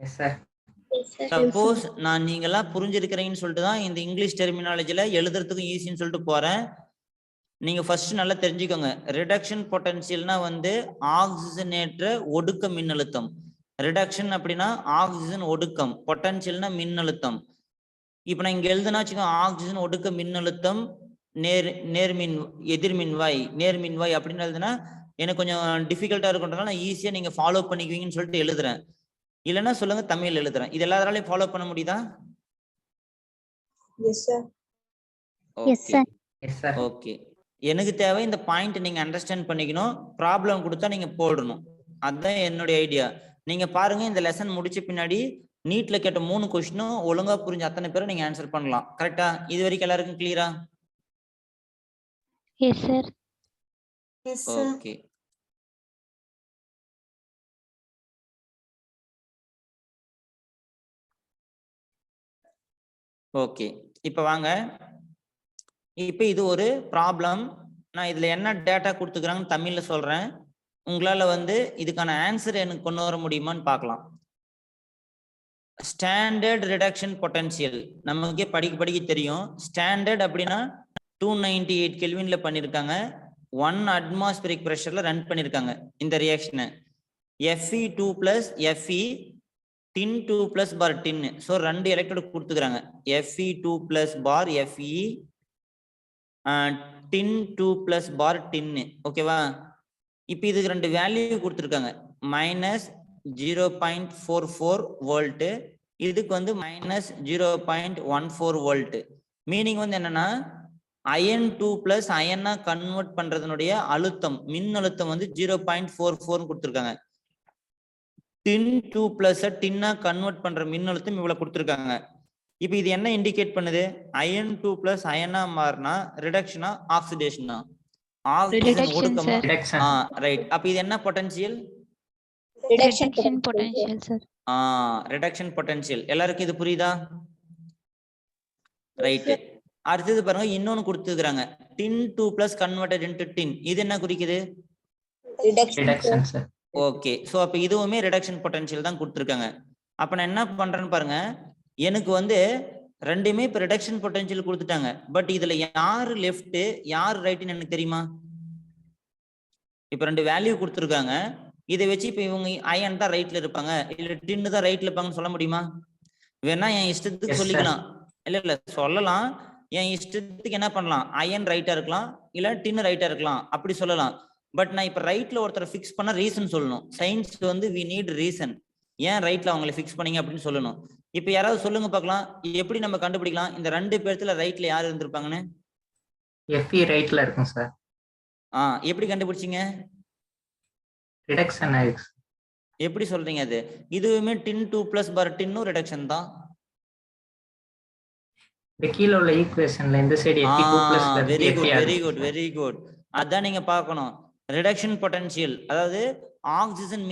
Yes sir. சப்போஸ் நான் நீங்கெல்லாம் புரிஞ்சிருக்கிறீங்கன்னு சொல்லிட்டு தான் இந்த இங்கிலீஷ் டெர்மினாலஜில எழுதுறதுக்கும் ஈஸின்னு சொல்லிட்டு போறேன். நீங்க ஃபர்ஸ்ட் நல்லா தெரிஞ்சுக்கோங்க. ரிடக்ஷன் பொட்டன்ஷியல்னா வந்து ஆக்சிஜனேற்ற ஒடுக்க மின்னழுத்தம். ரிடக்ஷன் அப்படின்னா ஆக்சிஜன் ஒடுக்கம், பொட்டன்ஷியல்னா மின்னழுத்தம். இப்ப நான் இங்க எழுதுனா வச்சுக்கோங்க, ஆக்சிஜன் ஒடுக்க மின்னழுத்தம் நேர்மின் எதிர்மின்வாய் நேர்மின்வாய் அப்படின்னு எழுதுனா எனக்கு கொஞ்சம் டிஃபிகல்ட்டா இருக்குன்றதுனால நான் ஈஸியா நீங்க ஃபாலோ பண்ணிக்குவீங்கன்னு சொல்லிட்டு எழுதுறேன். இல்லைன்னா சொல்லுங்க, தமிழ் எழுதுறேன். இது எல்லாராலையும் ஃபாலோ பண்ண முடியுதா? ஓகே. எனக்கு தேவை இந்த பாயிண்ட் நீங்க அண்டர்ஸ்டாண்ட் பண்ணிக்கணும். ப்ராப்ளம் கொடுத்தா நீங்க போடணும். அதுதான் என்னுடைய ஐடியா. நீங்க பாருங்க, இந்த லெசன் முடிச்ச பின்னாடி நீட்ல கேட்ட 3 கொஸ்டினும் ஒழுங்கா புரிஞ்ச அத்தனை பேரும் நீங்க ஆன்சர் பண்ணலாம். கரெக்டா? இது வரைக்கும் எல்லாருக்கும் கிளியரா? S sir. ஓகே. ஓகே, இப்ப வாங்க. இப்ப இது ஒரு ப்ராப்ளம். நான் இதுல என்ன டேட்டா கொடுத்துக்கிறாங்கன்னு தமிழ்ல சொல்றேன். உங்களால வந்து இதுக்கான ஆன்சர் எனக்கு கொண்டு வர முடியுமான்னு பார்க்கலாம். ஸ்டாண்டர்ட் ரிடக்ஷன் பொட்டன்ஷியல் நமக்கே படிக்க தெரியும். ஸ்டாண்டர்ட் அப்படின்னா 298 கெல்வின்ல பண்ணிருக்காங்க. 1 அட்மாஸ்பியரிக் பிரஷர்ல ரன் பண்ணிருக்காங்க இந்த ரியாக்ஷனை. Fe2 plus Fe tin 2 plus bar tin. So 2 electrode கொடுத்துக்கிறாங்க. Fe2 plus bar Fe tin 2 plus bar tin. ஓகேவா? இப்போ இதுக்கு 2 வேல்யூ கொடுத்துருக்காங்க. -0.44 வோல்ட், இதுக்கு வந்து -0.14 வோல்ட். மீனிங் வந்து என்னன்னா, அயன் 2 பிளஸ் அயனா கன்வெர்ட் பண்றதுனுடைய அழுத்தம், மின் அழுத்தம் வந்து 0.44 கொடுத்துருக்காங்க. டின் 2 பிளஸ் டின்னா கன்வெர்ட் பண்ற மின் அழுத்தம் இவ்வளவு கொடுத்துருக்காங்க. இப்போ இது என்ன இண்டிகேட் பண்ணுது? அயன் 2 பிளஸ் அயனா மாறினா ரிடக்ஷனா ஆக்சிடேஷனா? ஆக்சிஜன் ஒடுக்கமா? ரைட். அப்ப இது என்ன potential? reduction potential sir. Reduction potential. எல்லாருக்கும் இது புரியுதா? ரைட். அடுத்தது பாருங்க, இன்னொன்னு கொடுத்துக்கிறாங்க, tin 2 plus converted into tin. இது என்ன குறிக்குது? Reduction sir. ஓகே, சோ அப்ப இதுவுமே ரிடக்ஷன் பொட்டன்ஷியல் தான் கொடுத்துருக்காங்க. அப்ப நான் என்ன பண்றேன்னு பாருங்க, எனக்கு வந்து ரெண்டுமே இப்ப ரிடக்ஷன் பொட்டன்ஷியல் கொடுத்துட்டாங்க. பட் இதுல யாரு லெஃப்ட் யாரு ரைட்னு எனக்கு தெரியுமா? இப்ப ரெண்டு வேல்யூ கொடுத்துருக்காங்க. இதை வச்சு இப்ப இவங்க அயன் தான் ரைட்ல இருப்பாங்க இல்ல டின்னு தான் ரைட்ல இருப்பாங்கன்னு சொல்ல முடியுமா? வேணா என் இஷ்டத்துக்கு சொல்லிக்கலாம். இல்ல சொல்லலாம், என் இஷ்டத்துக்கு என்ன பண்ணலாம், அயன் ரைட்டா இருக்கலாம் இல்ல டின்னு ரைட்டா இருக்கலாம், அப்படி சொல்லலாம். பட் நான் இப்ப ரைட்ல ஒருத்தரை ஃபிக்ஸ் பண்ண ரீசன் சொல்லணும். சயின்ஸ் வந்து வி நீட் ரீசன், ஏன் ரைட்ல அவங்களை ஃபிக்ஸ் பண்ணீங்க அப்படின்னு சொல்லணும். இப்ப யாராவது சொல்லுங்க பார்க்கலாம், எப்படி நம்ம கண்டுபிடிக்கலாம் இந்த ரெண்டு பேர்த்துல ரைட்ல யார் இருந்திருப்பாங்கன்னு? எஃப்இ ரைட்ல இருக்கும் சார். எப்படி கண்டுபிடிச்சீங்க? ரிடக்ஷன் ஆயிடுச்சு. எப்படி சொல்றீங்க அது? இதுவுமே டின் 2 பிளஸ் பார் டின்னும் ரிடக்ஷன் தான். இந்த கீழ உள்ள ஈக்குவேஷன்ல இந்த side FE 2 plus very good very good very good. அதான் நீங்க பார்க்கணும். ரிடக்ஷன் பொட்டன்ஷியல், அதாவது ஆக்சிஜன்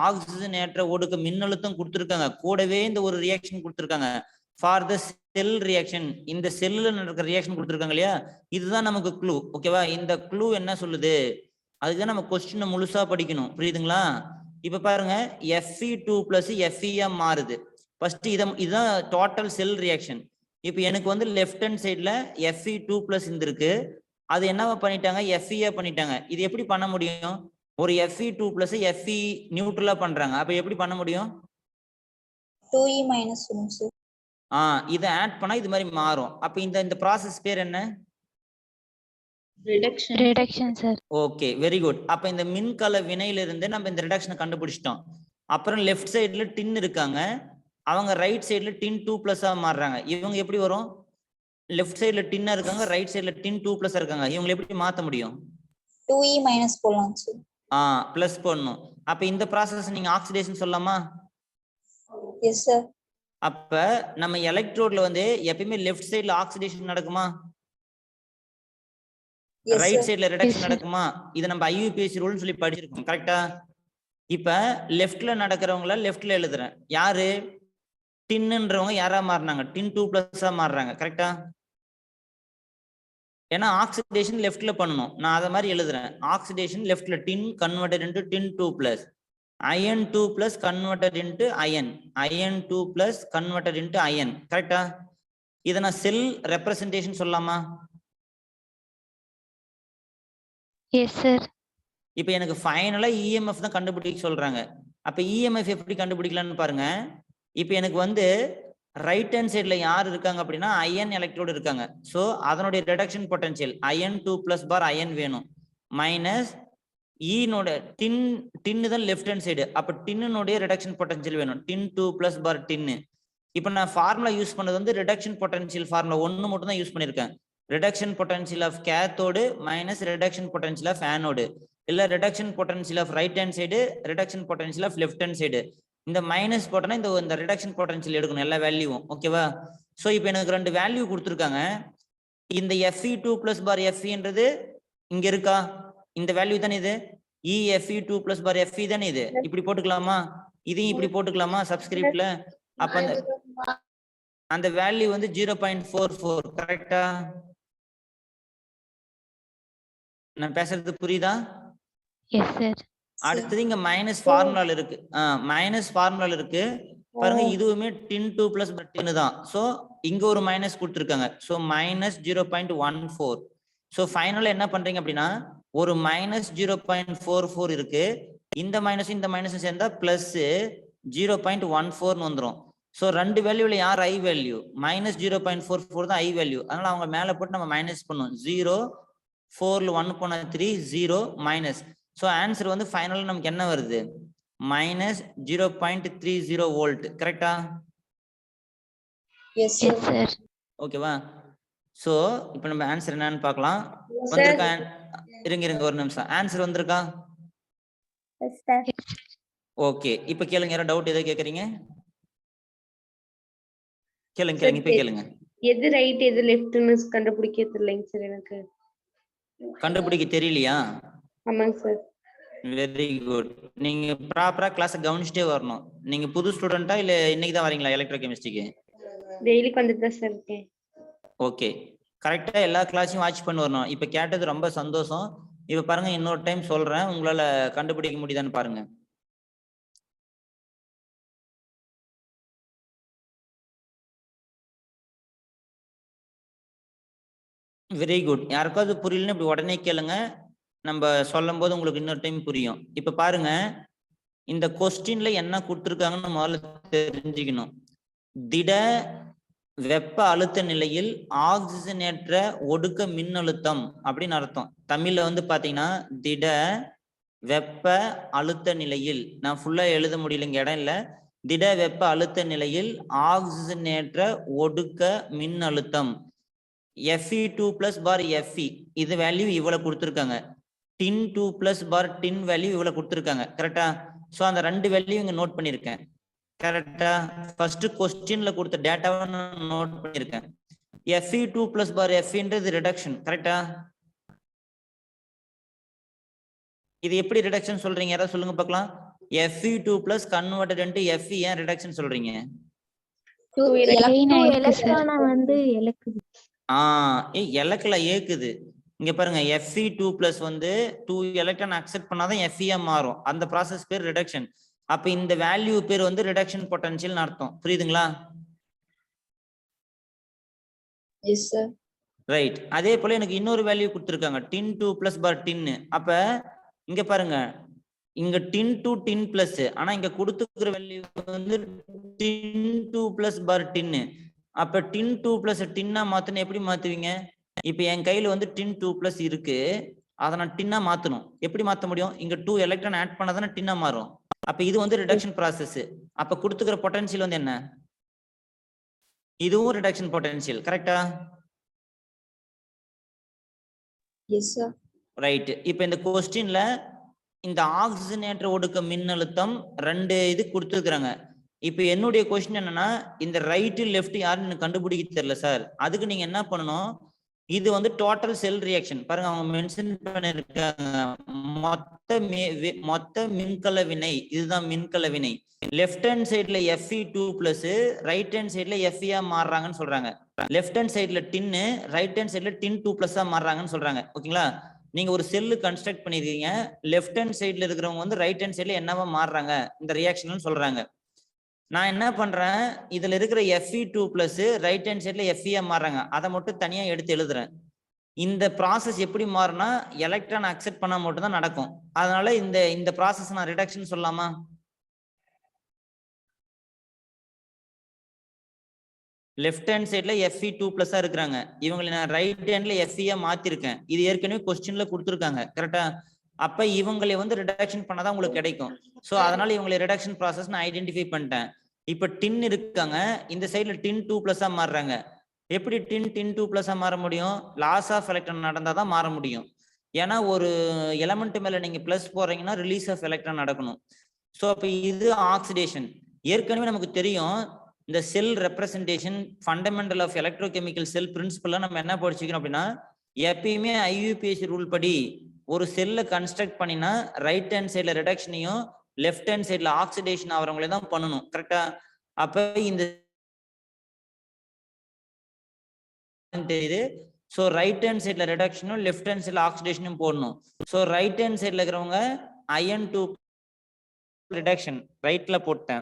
ஆக்சிஜன் ஏற்ற ஒடுக்க மின்னழுத்தம் கொடுத்துருக்காங்க, கூடவே இந்த ஒரு ரியாக்ஷன் கொடுத்துருக்காங்க ஃபார் த செல் ரியாக்ஷன். இந்த செல்லுல நடக்கிற ரியாக்ஷன் கொடுத்துருக்காங்க இல்லையா, இதுதான் நமக்கு க்ளூ. ஓகேவா? இந்த க்ளூ என்ன சொல்லுது, அதுதான் நம்ம கொஸ்டினை முழுசா படிக்கணும். புரியுதுங்களா? இப்ப பாருங்க, Fe2 பிளஸ் Fe மாறுது. ஃபர்ஸ்ட் இதுதான் டோட்டல் செல் ரியாக்ஷன். இப்ப எனக்கு வந்து லெஃப்ட் ஹேண்ட் சைட்ல Fe2 பிளஸ் இருக்கு, அது என்னவா பண்ணிட்டாங்க, Fe பண்ணிட்டாங்க. இது எப்படி பண்ண முடியும்? ஒரு Fe2 பிளஸ் Fe நியூட்ரலா பண்றாங்க, அப்ப எப்படி பண்ண முடியும்? 2e minus இதை ஆட் பண்ணா இது மாதிரி மாறும். அப்ப இந்த ப்ராசஸ் பேர் என்ன? Reduction sir. Okay, very good. அப்ப இந்த மின்கல வினையில இருந்து நம்ம இந்த ரிடக்ஷனை கண்டுபிடிச்சிட்டோம். அப்புறம் லெஃப்ட் சைடுல டின் இருக்காங்க, அவங்க ரைட் சைடுல டின் 2 பிளஸ்ஸா மாறுறாங்க. இவங்க எப்படி வரும்? லெஃப்ட் சைடுல டின்னா இருக்காங்க, ரைட் சைடுல டின் 2 பிளஸ் இருக்காங்க, இவங்களை எப்படி மாத்த முடியும்? 2e minus போடலாம் சார். பிளஸ் பண்ணணும். அப்ப இந்த ப்ராசஸ் நீங்க ஆக்சிடேஷன் சொல்லலாமா? Yes sir. அப்ப நம்ம எலக்ட்ரோட்ல வந்து எப்பயுமே லெஃப்ட் சைடுல ஆக்சிடேஷன் நடக்குமா, ரைட் சைடுல ரிடக்ஷன் நடக்குமா? இது நம்ம ஐயூபிஎஸ்சி ரூல்னு சொல்லி படிச்சிருக்கோம், கரெக்டா? இப்ப லெஃப்ட்ல நடக்கிறவங்கள லெஃப்ட்ல எழுதுறேன். யாரு? டின்னுன்றவங்க யாரா மாறினாங்க? டின் 2 பிளஸ்ஸா மாறுறாங்க, கரெக்டா? ஏன்னா ஆக்சிடேஷன் லெஃப்ட்ல பண்ணணும், நான் அதை மாதிரி எழுதுறேன். ஆக்சிடேஷன் லெஃப்ட்ல, tin converted into tin 2 plus, iron 2 plus converted into iron, iron 2 plus converted into iron, கரெக்டா? இதை நான் செல் ரெப்ரசன்டேஷன் சொல்லலாமா? Yes sir. இப்ப எனக்கு ஃபைனலா இஎம்எஃப் தான் கண்டுபிடிக்க சொல்றாங்க. அப்ப இஎம்எஃப் எப்படி கண்டுபிடிக்கலாம்னு பாருங்க. இப்ப எனக்கு வந்து ரைட் ஹேண்ட் சைட்ல யார் இருக்காங்க அப்படின்னா அயன் எலக்ட்ரோடு இருக்காங்க. சோ அதனுடைய ரிடக்ஷன் பொட்டன்ஷியல் அயன் 2 பிளஸ் பார் அயன் வேணும், மைனஸ் ஈனோட டின்னு தான் லெஃப்ட் ஹேண்ட் சைடு, அப்ப டின்னுடைய ரிடக்ஷன் பொட்டன்ஷியல் வேணும், டின் 2 பிளஸ் பார் டின்னு. இப்ப நான் ஃபார்முலா யூஸ் பண்ணது வந்து ரிடக்ஷன் பொட்டன்ஷியல் ஃபார்முலா 1 மட்டும் தான் யூஸ் பண்ணிருக்கேன். Reduction potential of cathode minus reduction potential of anode, இல்ல reduction potential of right hand side reduction potential of left hand side. இந்த மைனஸ் போட்டோன்னா இந்த ரிடக்ஷன் பொட்டன்ஷியல் எடுக்கணும் எல்லா வேல்யூவும், ஓகேவா? ஸோ இப்போ எனக்கு ரெண்டு வேல்யூ கொடுத்துருக்காங்க. இந்த Fe2 பிளஸ் பார் Feன்றது இங்க இருக்கா, இந்த வேல்யூ தானே இது, Fe2 பிளஸ் பார் Fe தானே இது. இப்படி போட்டுக்கலாமா, இதையும் இப்படி போட்டுக்கலாமா சப்ஸ்கிரிப்ட்ல? அப்ப அந்த வேல்யூ வந்து 0.44, கரெக்டா? நான் பேசுறது புரியுதா? Yes sir. அடுத்தது இங்க மைனஸ் ஃபார்முலால இருக்கு, மைனஸ் ஃபார்முலால இருக்கு பாருங்க. இதுவுமே டின் 2 பிளஸ் டின்னு தான். சோ இங்க ஒரு மைனஸ் கொடுத்துருக்காங்க, சோ மைனஸ் 0.14. சோ ஃபைனலா என்ன பண்றீங்க அப்படின்னா ஒரு மைனஸ் 0.44 இருக்கு, இந்த மைனஸ் சேர்ந்தா பிளஸ் 0.14 வந்துடும். சோ ரெண்டு வேல்யூல யார் ஐ வேல்யூ? மைனஸ் 0.44 தான் ஐ வேல்யூ. அதனால அவங்க மேல போட்டு நம்ம மைனஸ் பண்ணுவோம். 0 4 1 போன 3 0 மைனஸ். ஸோ ஆன்சர் வந்து ஃபைனல் நமக்கு என்ன வருது, மைனஸ் 0.30 வோல்ட், கரெக்டா? ஓகேவா? ஸோ இப்போ நம்ம ஆன்சர் என்னன்னு பார்க்கலாம். வந்திருக்கா? இருங்க ஒரு நிமிஷம். ஆன்சர் வந்திருக்கா? ஓகே, இப்போ கேளுங்க. யாரோ டவுட் எதை கேட்குறீங்க? கேளுங்க இப்போ கேளுங்க. எது ரைட் எது லெஃப்ட்னு கண்டுபிடிக்க தெரியலங்க சார். எனக்கு கண்டுபிடிக்க தெரியலையா? ஆமாங்க சார். Very good. நீங்க ப்ராப்பரா கிளாஸ் கவனிச்சுட்டே வரணும். நீங்க புது ஸ்டூடெண்டா இல்ல இன்னைக்கு தான் வரீங்களா எலக்ட்ரோ கெமிஸ்ட்ரிக்கு? டெய்லிக்கு வந்துட்டு தான் சார் இருக்கேன். ஓகே, கரெக்டா எல்லா கிளாஸையும் வாட்ச் பண்ணி வரணும். இப்ப கேட்டது ரொம்ப சந்தோஷம். இப்ப பாருங்க, இன்னொரு டைம் சொல்றேன், உங்களால கண்டுபிடிக்க முடியுதான்னு பாருங்க. Very good. யாருக்காவது புரியலன்னு இப்படி உடனே கேளுங்க, நம்ம சொல்லும் போது உங்களுக்கு இன்னொரு டைம் புரியும். இப்ப பாருங்க, இந்த கொஸ்டின்ல என்ன கொடுத்துருக்காங்கன்னு முதல்ல தெரிஞ்சுக்கணும். திட வெப்ப அழுத்த நிலையில் ஆக்சிஜனேற்ற ஒடுக்க மின்னழுத்தம் அப்படின்னு அர்த்தம். தமிழ்ல வந்து பாத்தீங்கன்னா திட வெப்ப அழுத்த நிலையில், நான் ஃபுல்லா எழுத முடியலைங்க, இடம் இல்ல. திட வெப்ப அழுத்த நிலையில் ஆக்சிஜனேற்ற ஒடுக்க மின்னழுத்தம் Fe2 plus bar Fe, இது வேல்யூ இவ்வளவு கொடுத்துருக்காங்க. tin2 plus bar tin value இவ்வளவு கொடுத்துருக்காங்க. கரெக்டா? ஸோ அந்த ரெண்டு வேல்யூ இங்க நோட் பண்ணியிருக்கேன். கரெக்டா? ஃபர்ஸ்ட் கொஸ்டின்ல கொடுத்த டேட்டாவை நான் நோட் பண்ணியிருக்கேன். Fe2 plus bar Feன்றது reduction. கரெக்டா? இது எப்படி ரிடக்ஷன் சொல்றீங்க? யாராவது சொல்லுங்க பார்க்கலாம். Fe2 plus converted into Fe ஏன் ரிடக்ஷன் சொல்றீங்க? எலக்ட்ல ஏக்குது. இங்க பாருங்க, Fe2 plus வந்து 2 எலக்ட்ரான் அக்செப்ட் பண்ணாதான் Fe மாறும். அந்த ப்ராசஸ் பேர் ரிடக்ஷன். அப்ப இந்த வேல்யூ பேர் வந்து ரிடக்ஷன் பொட்டன்ஷியல் அர்த்தம். புரியுதுங்களா? Yes sir. ரைட். அதே போல எனக்கு இன்னொரு வேல்யூ கொடுத்துருக்காங்க, tin2 plus bar tin. அப்ப இங்க பாருங்க, இங்க tin2 tin plus, ஆனா இங்க கொடுத்துக்கிற வேல்யூ வந்து tin2 plus bar tin. அப்ப tin2 plus tin-ஆ மாத்தணும். எப்படி மாத்துவீங்க? இப்ப என் கையில வந்து tin2 plus இருக்கு, அதை நான் tin-ஆ மாத்தணும். எப்படி மாத்த முடியும்? இங்க 2 எலக்ட்ரான் ஆட் பண்ணாதானே tin-ஆ மாறும். அப்ப இது வந்து ரிடக்ஷன் ப்ராசஸ். அப்ப கொடுத்துக்கிற பொட்டன்ஷியல் வந்து என்ன? இதுவும் ரிடக்ஷன் பொட்டன்ஷியல். கரெக்டா? Yes sir. ரைட். இப்ப இந்த கொஸ்டின்ல இந்த ஆக்சிஜனேற்ற ஒடுக்க மின்னழுத்தம் ரெண்டு இது கொடுத்துருக்காங்க. இப்ப என்னுடைய கொஸ்டின் என்னன்னா, இந்த ரைட்டு லெஃப்ட் யாருன்னு கண்டுபிடிக்க தெரியல சார். அதுக்கு நீங்க என்ன பண்ணணும், இது வந்து டோட்டல் செல் ரியாக்ஷன். பாருங்க, அவங்க மென்ஷன் பண்ணிருக்காங்க, மொத்த மின்கல வினை. இதுதான் மின்கல வினை. லெஃப்ட் ஹேண்ட் சைட்ல Fe2 பிளஸ், ரைட் ஹேண்ட் சைட்ல Fe மாறுறாங்கன்னு சொல்றாங்க. லெஃப்ட் ஹேண்ட் சைட்ல டின்னு, ரைட் ஹேண்ட் சைட்ல tin2 பிளஸ் மாறுறாங்கன்னு சொல்றாங்க. ஓகேங்களா? நீங்க ஒரு செல்லு கன்ஸ்ட்ரக்ட் பண்ணிருக்கீங்க, லெஃப்ட் ஹேண்ட் சைட்ல இருக்கிறவங்க வந்து ரைட் ஹேண்ட் சைட்ல என்னவா மாறுறாங்க இந்த ரியாக்ஷன் சொல்றாங்க. நான் என்ன பண்றேன், இதுல இருக்கிற Fe2 பிளஸ் ரைட் ஹேண்ட் சைட்ல Fe மாறுறாங்க, அதை மட்டும் தனியா எடுத்து எழுதுறேன். இந்த ப்ராசஸ் எப்படி மாறுனா, எலக்ட்ரான் அக்செப்ட் பண்ணா மட்டும் தான் நடக்கும். அதனால இந்த ப்ராசஸ் நான் ரிடக்ஷன் சொல்லலாமா? லெஃப்ட் ஹேண்ட் சைட்ல Fe2 பிளஸ் இருக்கிறாங்க, இவங்களை நான் ரைட் ஹேண்ட்ல Fe மாத்திருக்கேன். இது ஏற்கனவே கொஸ்டின்ல கொடுத்துருக்காங்க. கரெக்டா? அப்ப இவங்களை வந்து ரிடக்ஷன் பண்ணாதான் உங்களுக்கு கிடைக்கும். சோ அதனால இவங்களை ரிடக்ஷன் ப்ராசஸ் நான் ஐடென்டிஃபை பண்ணிட்டேன். இப்ப டின் இருக்காங்க, இந்த சைட்ல tin2 பிளஸ் மாறுறாங்க. எப்படி tin2 பிளஸ் மாற முடியும்? லாஸ் ஆஃப் எலக்ட்ரான் நடந்தாதான் மாற முடியும். ஏன்னா ஒரு எலமெண்ட் மேல நீங்க பிளஸ் போறீங்கன்னா ரிலீஸ் ஆஃப் எலக்ட்ரான் நடக்கணும். சோ அப்ப இது ஆக்சிடேஷன். ஏற்கனவே நமக்கு தெரியும், இந்த cell representation fundamental of electrochemical cell principle நம்ம என்ன படிச்சுக்கணும் அப்படின்னா, எப்பயுமே IUPAC ரூல் படி ஒரு செல்லை கன்ஸ்ட்ரக்ட் பண்ணினா ரைட் ஹேண்ட் சைட்ல ரிடக்ஷனையும் லெஃப்ட் ஹேண்ட் சைட்ல ஆக்சிடேஷன் ஆகிறவங்களே தான் பண்ணணும். கரெக்டா? அப்ப இந்த தெரியுது. ஸோ ரைட் ஹேண்ட் சைட்ல ரிடக்ஷனும் லெஃப்ட் ஹேண்ட் சைட்ல ஆக்சிடேஷனும் போடணும். ஸோ ரைட் ஹேண்ட் சைட்ல இருக்கிறவங்க Ion2 ரிடக்ஷன் ரைட்ல போட்டேன்,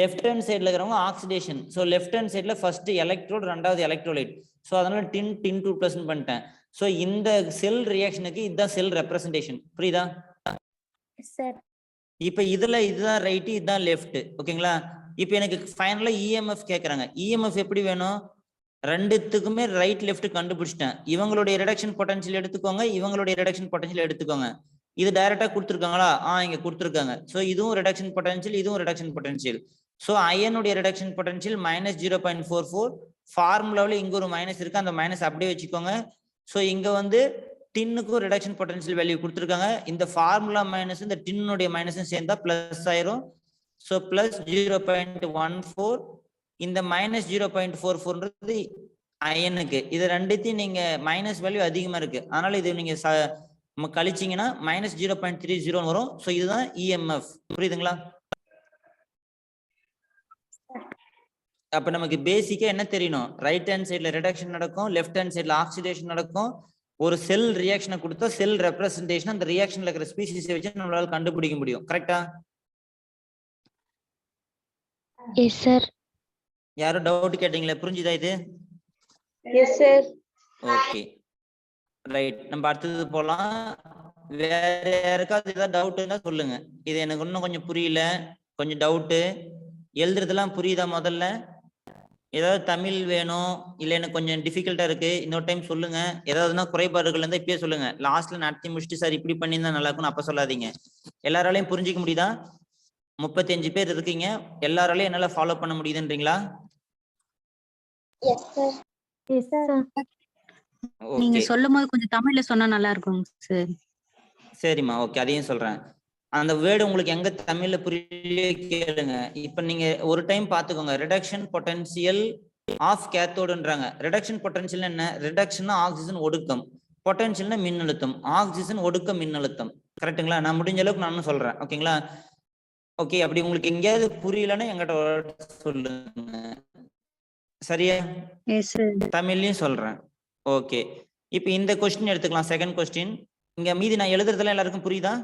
லெஃப்ட் ஹேண்ட் சைட்ல இருக்கிறவங்க ஆக்சிடேஷன். ஸோ லெஃப்ட் ஹேண்ட் சைட்ல ஃபர்ஸ்ட் எலக்ட்ரோட், ரெண்டாவது எலக்ட்ரோலைட். ஸோ அதனால tin2 பிளஸ் பண்ணிட்டேன். ஸோ இந்த செல் ரியாக்ஷனுக்கு இதுதான் செல் ரெப்ரசன்டேஷன். புரியுதா? இப்ப இதுதான் ரைட், இதுதான் லெஃப்ட். ஓகேங்களா? இப்ப எனக்கு ஃபைனலா EMF கேட்கறாங்க. EMF எப்படி வேணும்? ரெண்டுத்துக்குமே ரைட் லெஃப்ட் கண்டுபிடிச்சிட்டேன். இவங்களுடைய ரிடக்ஷன் பொட்டன்ஷியல் எடுத்துக்கோங்க, இவங்களுடைய ரிடக்ஷன் பொட்டன்ஷியல் எடுத்துக்கோங்க. இது டைரக்டா கொடுத்துருக்காங்களா? இங்க கொடுத்துருக்காங்க. ஸோ இதுவும் ரிடக்ஷன் பொட்டன்ஷியல், இதுவும் ரிடக்ஷன் பொட்டன்ஷியல். ஸோ அயனுடைய ரிடக்ஷன் பொட்டன்ஷியல் -0.44. ஃபார்முலாவில் இங்க ஒரு மைனஸ் இருக்கு, அந்த மைனஸ் அப்படியே வச்சுக்கோங்க. ஸோ இங்க வந்து டின்னுக்கும் ரிடக்ஷன் பொட்டன்ஷியல் வேல்யூ கொடுத்துருக்காங்க. இந்த ஃபார்முலா மைனஸ் இந்த டின்னுடைய மைனஸும் சேர்ந்தா பிளஸ் ஆயிரும். ஸோ பிளஸ் 0.14, இந்த -0.44ன்றது அயனுக்கு. இது ரெண்டுத்தையும் நீங்க மைனஸ் வேல்யூ அதிகமா இருக்கு, அதனால இது நீங்க நம்ம கழிச்சிங்கன்னா -0.30 வரும். ஸோ இதுதான் இஎம்எஃப். புரியுதுங்களா? அப்ப நமக்கு பேசிக்கா என்ன தெரியணும்? ரைட் ஹேண்ட் சைட்ல ரிடக்ஷன் நடக்கும், லெஃப்ட் ஹேண்ட் சைட்ல ஆக்சிடேஷன் நடக்கும். ஒரு செல் ரியாக்ஷனை கொடுத்தா செல் ரெப்ரசன்டேஷன் அந்த ரியாக்ஷன்ல இருக்கிற ஸ்பீசிஸை வச்சு நம்மளால கண்டுபிடிக்க முடியும். கரெக்டா? Yes sir. யாரும் டவுட் கேட்டீங்களா? புரிஞ்சுதா இது? S sir. Okay right. நம்ம அடுத்தது போலாம். வேற யாருக்காவது ஏதாவது டவுட் இருந்தா சொல்லுங்க. இது எனக்கு இன்னும் கொஞ்சம் புரியல, கொஞ்சம் டவுட்டு. எழுதுறதெல்லாம் புரியுதா? முதல்ல ஏதாவது தமிழ் வேணும், இல்லை எனக்கு கொஞ்சம் டிஃபிகல்ட்டா இருக்கு, இன்னொரு டைம் சொல்லுங்க. ஏதாவதுனா குறைபாடுகள் இருந்தா இப்பயே சொல்லுங்க. லாஸ்ட்ல நடத்தி முடிச்சுட்டு சார் இப்படி பண்ணியிருந்தா நல்லா இருக்கும்னு அப்ப சொல்லாதீங்க. எல்லாராலையும் புரிஞ்சிக்க முடியுதா? 35 பேர் இருக்கீங்க, எல்லாராலையும் என்னால ஃபாலோ பண்ண முடியுதுன்றீங்களா? Yes sir. Yes sir. நீங்க ஓகே சொல்லும்போது கொஞ்சம் தமிழ்ல சொன்னா நல்லா இருக்கும் சார். சரிம்மா, ஓகே அதையும் சொல்றேன். அந்த வேர்டு உங்களுக்கு எங்க தமிழ்ல புரியல கேளுங்க. இப்ப நீங்க ஒரு டைம் பாத்துக்கோங்க. ரிடக்ஷன் பொட்டன்சியல் ஆஃப் கேத்தோடுன்றாங்க. ரிடக்ஷன் பொட்டன்சியல் என்ன? ரிடக்ஷன் ஆக்சிஜன் ஒடுக்கம், பொட்டன்சியல்னா மின்னழுத்தம், ஆக்சிஜன் ஒடுக்க மின்னழுத்தம். கரெக்டுங்களா? நான் முடிஞ்ச அளவுக்கு நானும் சொல்றேன். ஓகேங்களா? ஓகே, அப்படி உங்களுக்கு எங்கேயாவது புரியலன்னா எங்கிட்ட சொல்லுங்க. சரியா? Yes sir. தமிழ்லயும் சொல்றேன். ஓகே, இப்ப இந்த கொஸ்டின் எடுத்துக்கலாம். Second question. இங்க மீதி நான் எழுதுறதெல்லாம் எல்லாருக்கும் புரியுதா?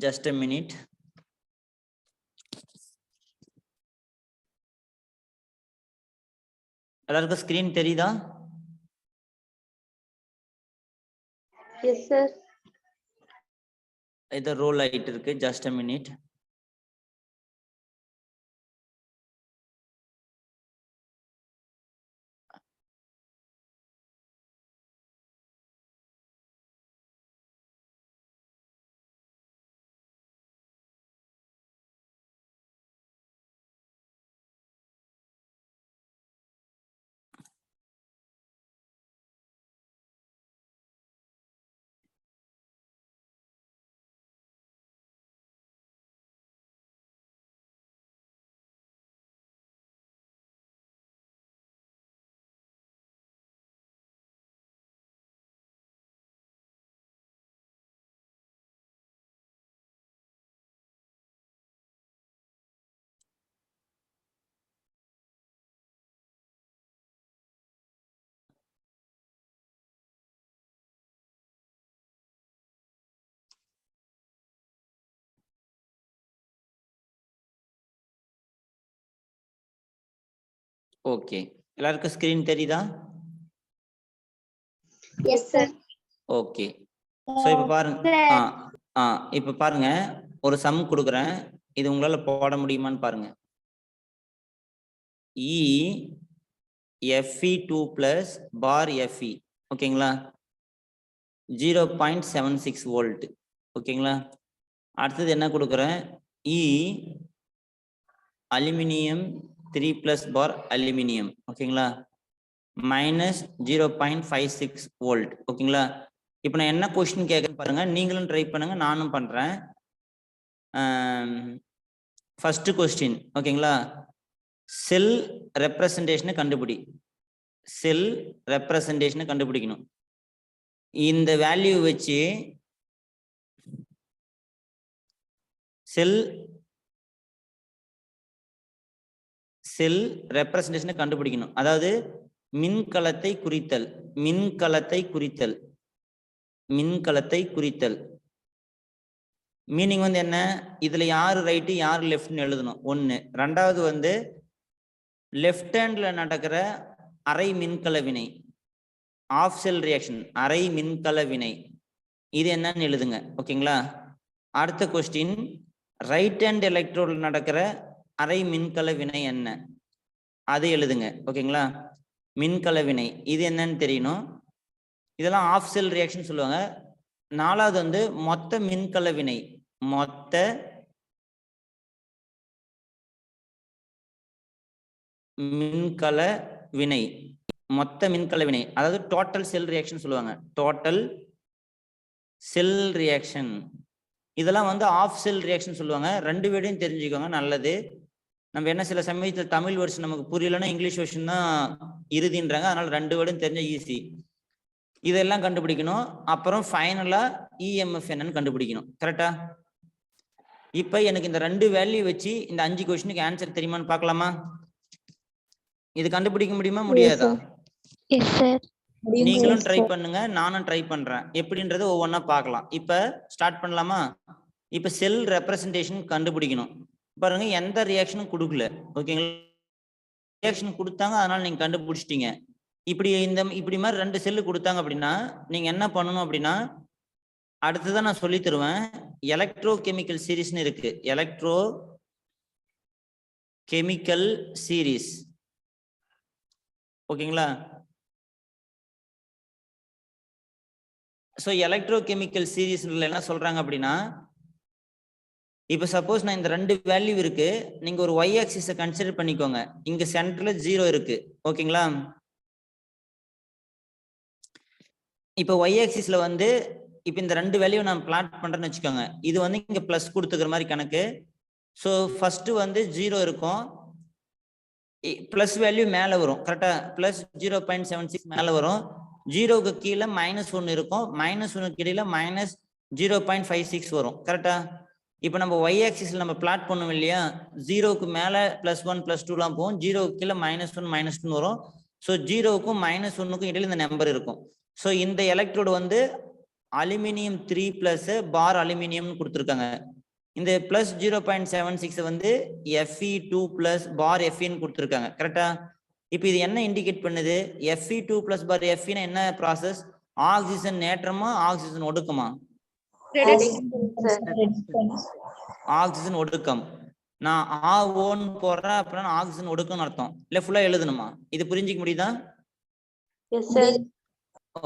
Just a minute. எல்லாருக்கும் ஸ்கிரீன் தெரியுதா? Yes sir. இது ரோல் ஆயிட்டு இருக்கு. Just a minute. ஓகே, எல்லாருக்கும் ஸ்கிரீன் தெரியுதா? S sir. ஓகே, சோ இப்ப பாருங்க. இப்ப பாருங்க, ஒரு சம் கொடுக்குறேன். இது உங்களால போட முடியுமான்னு பாருங்க. Fe2 plus bar Fe. ஓகேங்களா? 0.76 வோல்ட். ஓகேங்களா? அடுத்தது என்ன கொடுக்குறேன்? Aluminium 3 plus bar aluminium. ஓகேங்களா? -0.56 வோல்ட். ஓகேங்களா? இப்போ நான் என்ன கொஸ்டின் கேட்குறேன் பாருங்க, நீங்களும் ட்ரை பண்ணுங்க, நானும் பண்றேன். First question. ஓகேங்களா? செல் ரெப்ரசன்டேஷனை கண்டுபிடி. செல் ரெப்ரசன்டேஷனை கண்டுபிடிக்கணும். இந்த வேல்யூ வச்சு செல் ரெப்ரசன்டேஷனை கண்டுபிடிக்கணும். அதாவது மின்கலத்தை குறித்தல், மின்கலத்தை குறித்தல், மின்கலத்தை குறித்தல். மீனிங் வந்து என்ன? இதுல யாரு ரைட்டு யாரு லெஃப்ட்னு எழுதணும் ஒண்ணு. ரெண்டாவது வந்து லெஃப்ட் ஹேண்ட்ல நடக்கிற அரை மின்கல வினை, ஆஃப் செல் ரியாக்ஷன், அரை மின்கல வினை, இது என்னன்னு எழுதுங்க. ஓகேங்களா? அடுத்த கொஸ்டின், ரைட் ஹேண்ட் எலக்ட்ரோட்ல நடக்கிற அரை மின்கல வினை என்ன, அது எழுதுங்க. ஓகேங்களா? மின்கல வினை இது என்னன்னு தெரியணும். இதெல்லாம் ஆஃப் செல் ரியாக்ஷன் சொல்லுவாங்க. நாலாவது வந்து மொத்த மின்கல வினை, மொத்த மின்கல வினை, மொத்த மின்கல வினை, அதாவது டோட்டல் செல் ரியாக்ஷன் சொல்லுவாங்க. Total cell reaction. இதெல்லாம் வந்து ஆஃப் செல் ரியாக்ஷன் சொல்லுவாங்க. 2 வேர்டையும் தெரிஞ்சுக்கோங்க, நல்லது. நம்ம என்ன சில சமயத்தில் தமிழ் வெர்ஷன் நமக்கு புரியலன்னா இங்கிலீஷ் வெர்ஷன் தான் இறுதின்றாங்க. அதனால 2 வேர்டும் தெரிஞ்ச ஈஸி. இதெல்லாம் கண்டுபிடிக்கணும். அப்புறம் ஃபைனலா இஎம்எஃப் என்னன்னு கண்டுபிடிக்கணும். கரெக்டா? இப்ப எனக்கு இந்த 2 வேல்யூ வச்சு இந்த 5 கொஸ்டினுக்கு ஆன்சர் தெரியுமான்னு பார்க்கலாமா? இது கண்டுபிடிக்க முடியுமா முடியாதா? Yes sir. நீங்களும் ட்ரை பண்ணுங்க, நானும் ட்ரை பண்றேன். எப்படின்றது ஒவ்வொன்றா பார்க்கலாம். இப்ப ஸ்டார்ட் பண்ணலாமா? இப்ப செல் ரெப்ரசன்டேஷன் கண்டுபிடிக்கணும். பாருங்க, எந்த ரியாக்ஷனும் கொடுக்கல. ஓகேங்களா? ரியாக்ஷன் கொடுத்தாங்க, அதனால நீங்க கண்டுபிடிச்சிட்டீங்க. இப்படி மாதிரி 2 செல்லு கொடுத்தாங்க அப்படின்னா நீங்க என்ன பண்ணணும் அப்படின்னா, அடுத்ததான் நான் சொல்லி தருவேன். எலக்ட்ரோ கெமிக்கல் சீரீஸ்னு இருக்கு. Electro chemical series. ஓகேங்களா? ஸோ எலக்ட்ரோ கெமிக்கல் சீரீஸ்ல என்ன சொல்றாங்க அப்படின்னா, இப்ப சப்போஸ் நான் இந்த 2 வேல்யூ இருக்கு, நீங்க ஒரு y ஆக்சிஸை கன்சிடர் பண்ணிக்கோங்க. இங்க சென்டர்ல 0 இருக்கு. ஓகேங்களா? இப்ப y ஆக்சிஸ்ல வந்து இப்ப இந்த 2 வேல்யூ நான் பிளாட் பண்றேன்னு வச்சுக்கோங்க. இது வந்து இங்க பிளஸ் கொடுத்துக்கிற மாதிரி கணக்கு. ஸோ ஃபர்ஸ்ட் வந்து 0 இருக்கும், பிளஸ் வேல்யூ மேல வரும். கரெக்டா? பிளஸ் 0.76 மேல வரும். 0க்கு கீழே -1 இருக்கும், -1க்கு இடையில -0.56 வரும். கரெக்டா? இப்ப நம்ம y ஆக்சிஸ்ல நம்ம பிளாட் பண்ணுவோம் இல்லையா, 0க்கு மேல +1 +2 போகும், 0க்கு கீழே -1 -2 வரும். ஸோ 0க்கும் -1க்கும் இடையில இந்த நம்பர் இருக்கும். ஸோ இந்த எலக்ட்ரோடு வந்து அலுமினியம் 3+ பார் அலுமினியம்னு கொடுத்துருக்காங்க. இந்த பிளஸ் 0.76 வந்து Fe2+ பார் Feன்னு கொடுத்துருக்காங்க. கரெக்டா? இப்போ இது என்ன இண்டிகேட் பண்ணுது? Fe2+ பார் Feனா என்ன ப்ராசஸ்? ஆக்சிஜன் ஏற்றமா ஆக்சிஜன் ஒடுக்கமா? ஆக்சிஜன் ஒடுக்கம். நான் ஆஓன்னு போடுறேன் அப்படின்னா ஆக்சிஜன் ஒடுக்கம்னு அர்த்தம். இல்ல ஃபுல்லா எழுதணுமா? இது புரிஞ்சிக்க முடியுதா? S sir.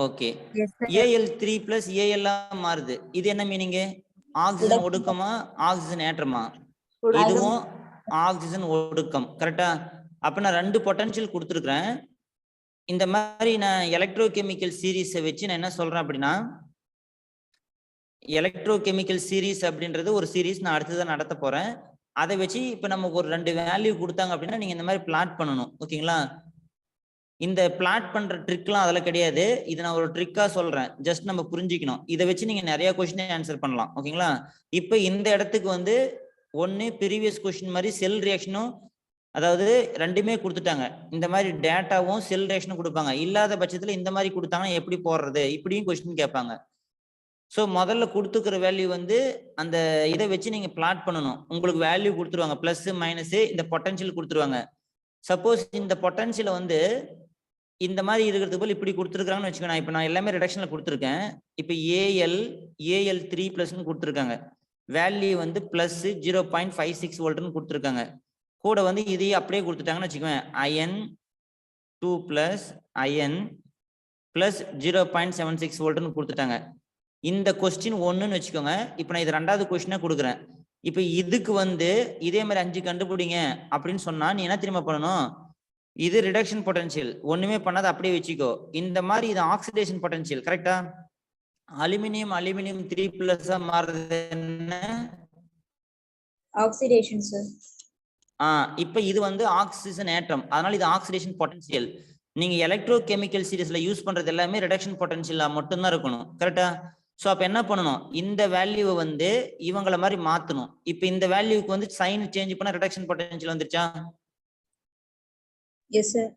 Okay. Al3+ Al மாறுது. இது என்ன மீனிங்? ஆக்சிஜன் ஒடுக்கமா ஆக்சிஜன் ஏற்றமா? இதுவும் ஆக்சிஜன் ஒடுக்கம். கரெக்டா? அப்ப நான் 2 பொட்டன்ஷியல் கொடுத்துருக்கிறேன். இந்த மாதிரி நான் எலக்ட்ரோ கெமிக்கல் சீரீஸை வச்சு நான் என்ன சொல்றேன் அப்படின்னா, எலக்ட்ரோ கெமிக்கல் சீரீஸ் அப்படின்றது ஒரு சீரீஸ் நான் அடுத்ததான் நடத்த போறேன். அதை வச்சு இப்ப நமக்கு ஒரு 2 வேல்யூ கொடுத்தாங்க அப்படின்னா நீங்க இந்த மாதிரி பிளாட் பண்ணணும். ஓகேங்களா? இந்த பிளாட் பண்ற ட்ரிக்லாம் அதெல்லாம் கிடையாது. இது நான் ஒரு ட்ரிக்கா சொல்றேன், ஜஸ்ட் நம்ம புரிஞ்சுக்கணும். இதை வச்சு நீங்க நிறைய கொஸ்டின் ஆன்சர் பண்ணலாம். ஓகேங்களா? இப்ப இந்த இடத்துக்கு வந்து ஒன்னு ப்ரீவியஸ் கொஸ்டின் மாதிரி செல் ரியாக்ஷனும், அதாவது 2மே கொடுத்துட்டாங்க. இந்த மாதிரி டேட்டாவும் செல் ரியாக்ஷனும் கொடுப்பாங்க. இல்லாத பட்சத்துல இந்த மாதிரி கொடுத்தாங்கன்னா எப்படி போடுறது, இப்படியும் கொஸ்டின் கேட்பாங்க. ஸோ முதல்ல கொடுத்துக்கிற வேல்யூ வந்து அந்த இதை வச்சு நீங்க பிளாட் பண்ணணும். உங்களுக்கு வேல்யூ கொடுத்துருவாங்க, பிளஸ் மைனஸ், இந்த பொட்டன்ஷியல் கொடுத்துருவாங்க. சப்போஸ் இந்த பொட்டன்ஷியலை வந்து இந்த மாதிரி இருக்கிறதுக்கு போல இப்படி கொடுத்துருக்காங்கன்னு வச்சுக்கோங்க. இப்போ நான் எல்லாமே ரிடக்ஷன்ல கொடுத்துருக்கேன். இப்போ Al3+ கொடுத்துருக்காங்க. வேல்யூ வந்து பிளஸ் 0.56 வோல்ட்னு கொடுத்துருக்காங்க. கூட வந்து இதையும் அப்படியே கொடுத்துட்டாங்கன்னு வச்சுக்கோங்க. In2+ In பிளஸ் 0.76 வோல்ட்னு கொடுத்துட்டாங்க. இந்த கொஸ்டின் 1ன்னு வச்சுக்கோங்க. இப்போ நான் இது 2வது கொஸ்டினா கொடுக்குறேன். இப்போ இதுக்கு வந்து இதே மாதிரி 5 கண்டுபிடிங்க அப்படின்னு சொன்னா நீ என்ன தெரியுமா பண்ணணும்? இது ரிடக்ஷன் பொட்டன்ஷியல், ஒண்ணுமே பண்ணாத அப்படியே வச்சுக்கோ. இந்த மாதிரி இது ஆக்சிடேஷன் பொட்டன்ஷியல். கரெக்டா? அலுமினியம் 3+ மாறுறது என்ன? Oxidation sir. இப்ப இது வந்து ஆக்சிஜன் ஏற்றம், அதனால இது ஆக்சிடேஷன் பொட்டன்ஷியல். நீங்க எலக்ட்ரோ கெமிக்கல் சீரீஸ்ல யூஸ் பண்றது எல்லாமே ரிடக்ஷன் பொட்டன்ஷியலா மட்டும்தான் இருக்கணும். கரெக்டா? சோ அப்ப என்ன பண்ணணும்? இந்த வேல்யூவை வந்து இவங்கள மாதிரி மாத்தணும். இப்ப இந்த வேல்யூக்கு வந்து சைன் சேஞ்ச் பண்ணா ரிடக்ஷன் பொட்டன்ஷியல் வந்துருச்சா? Yes sir.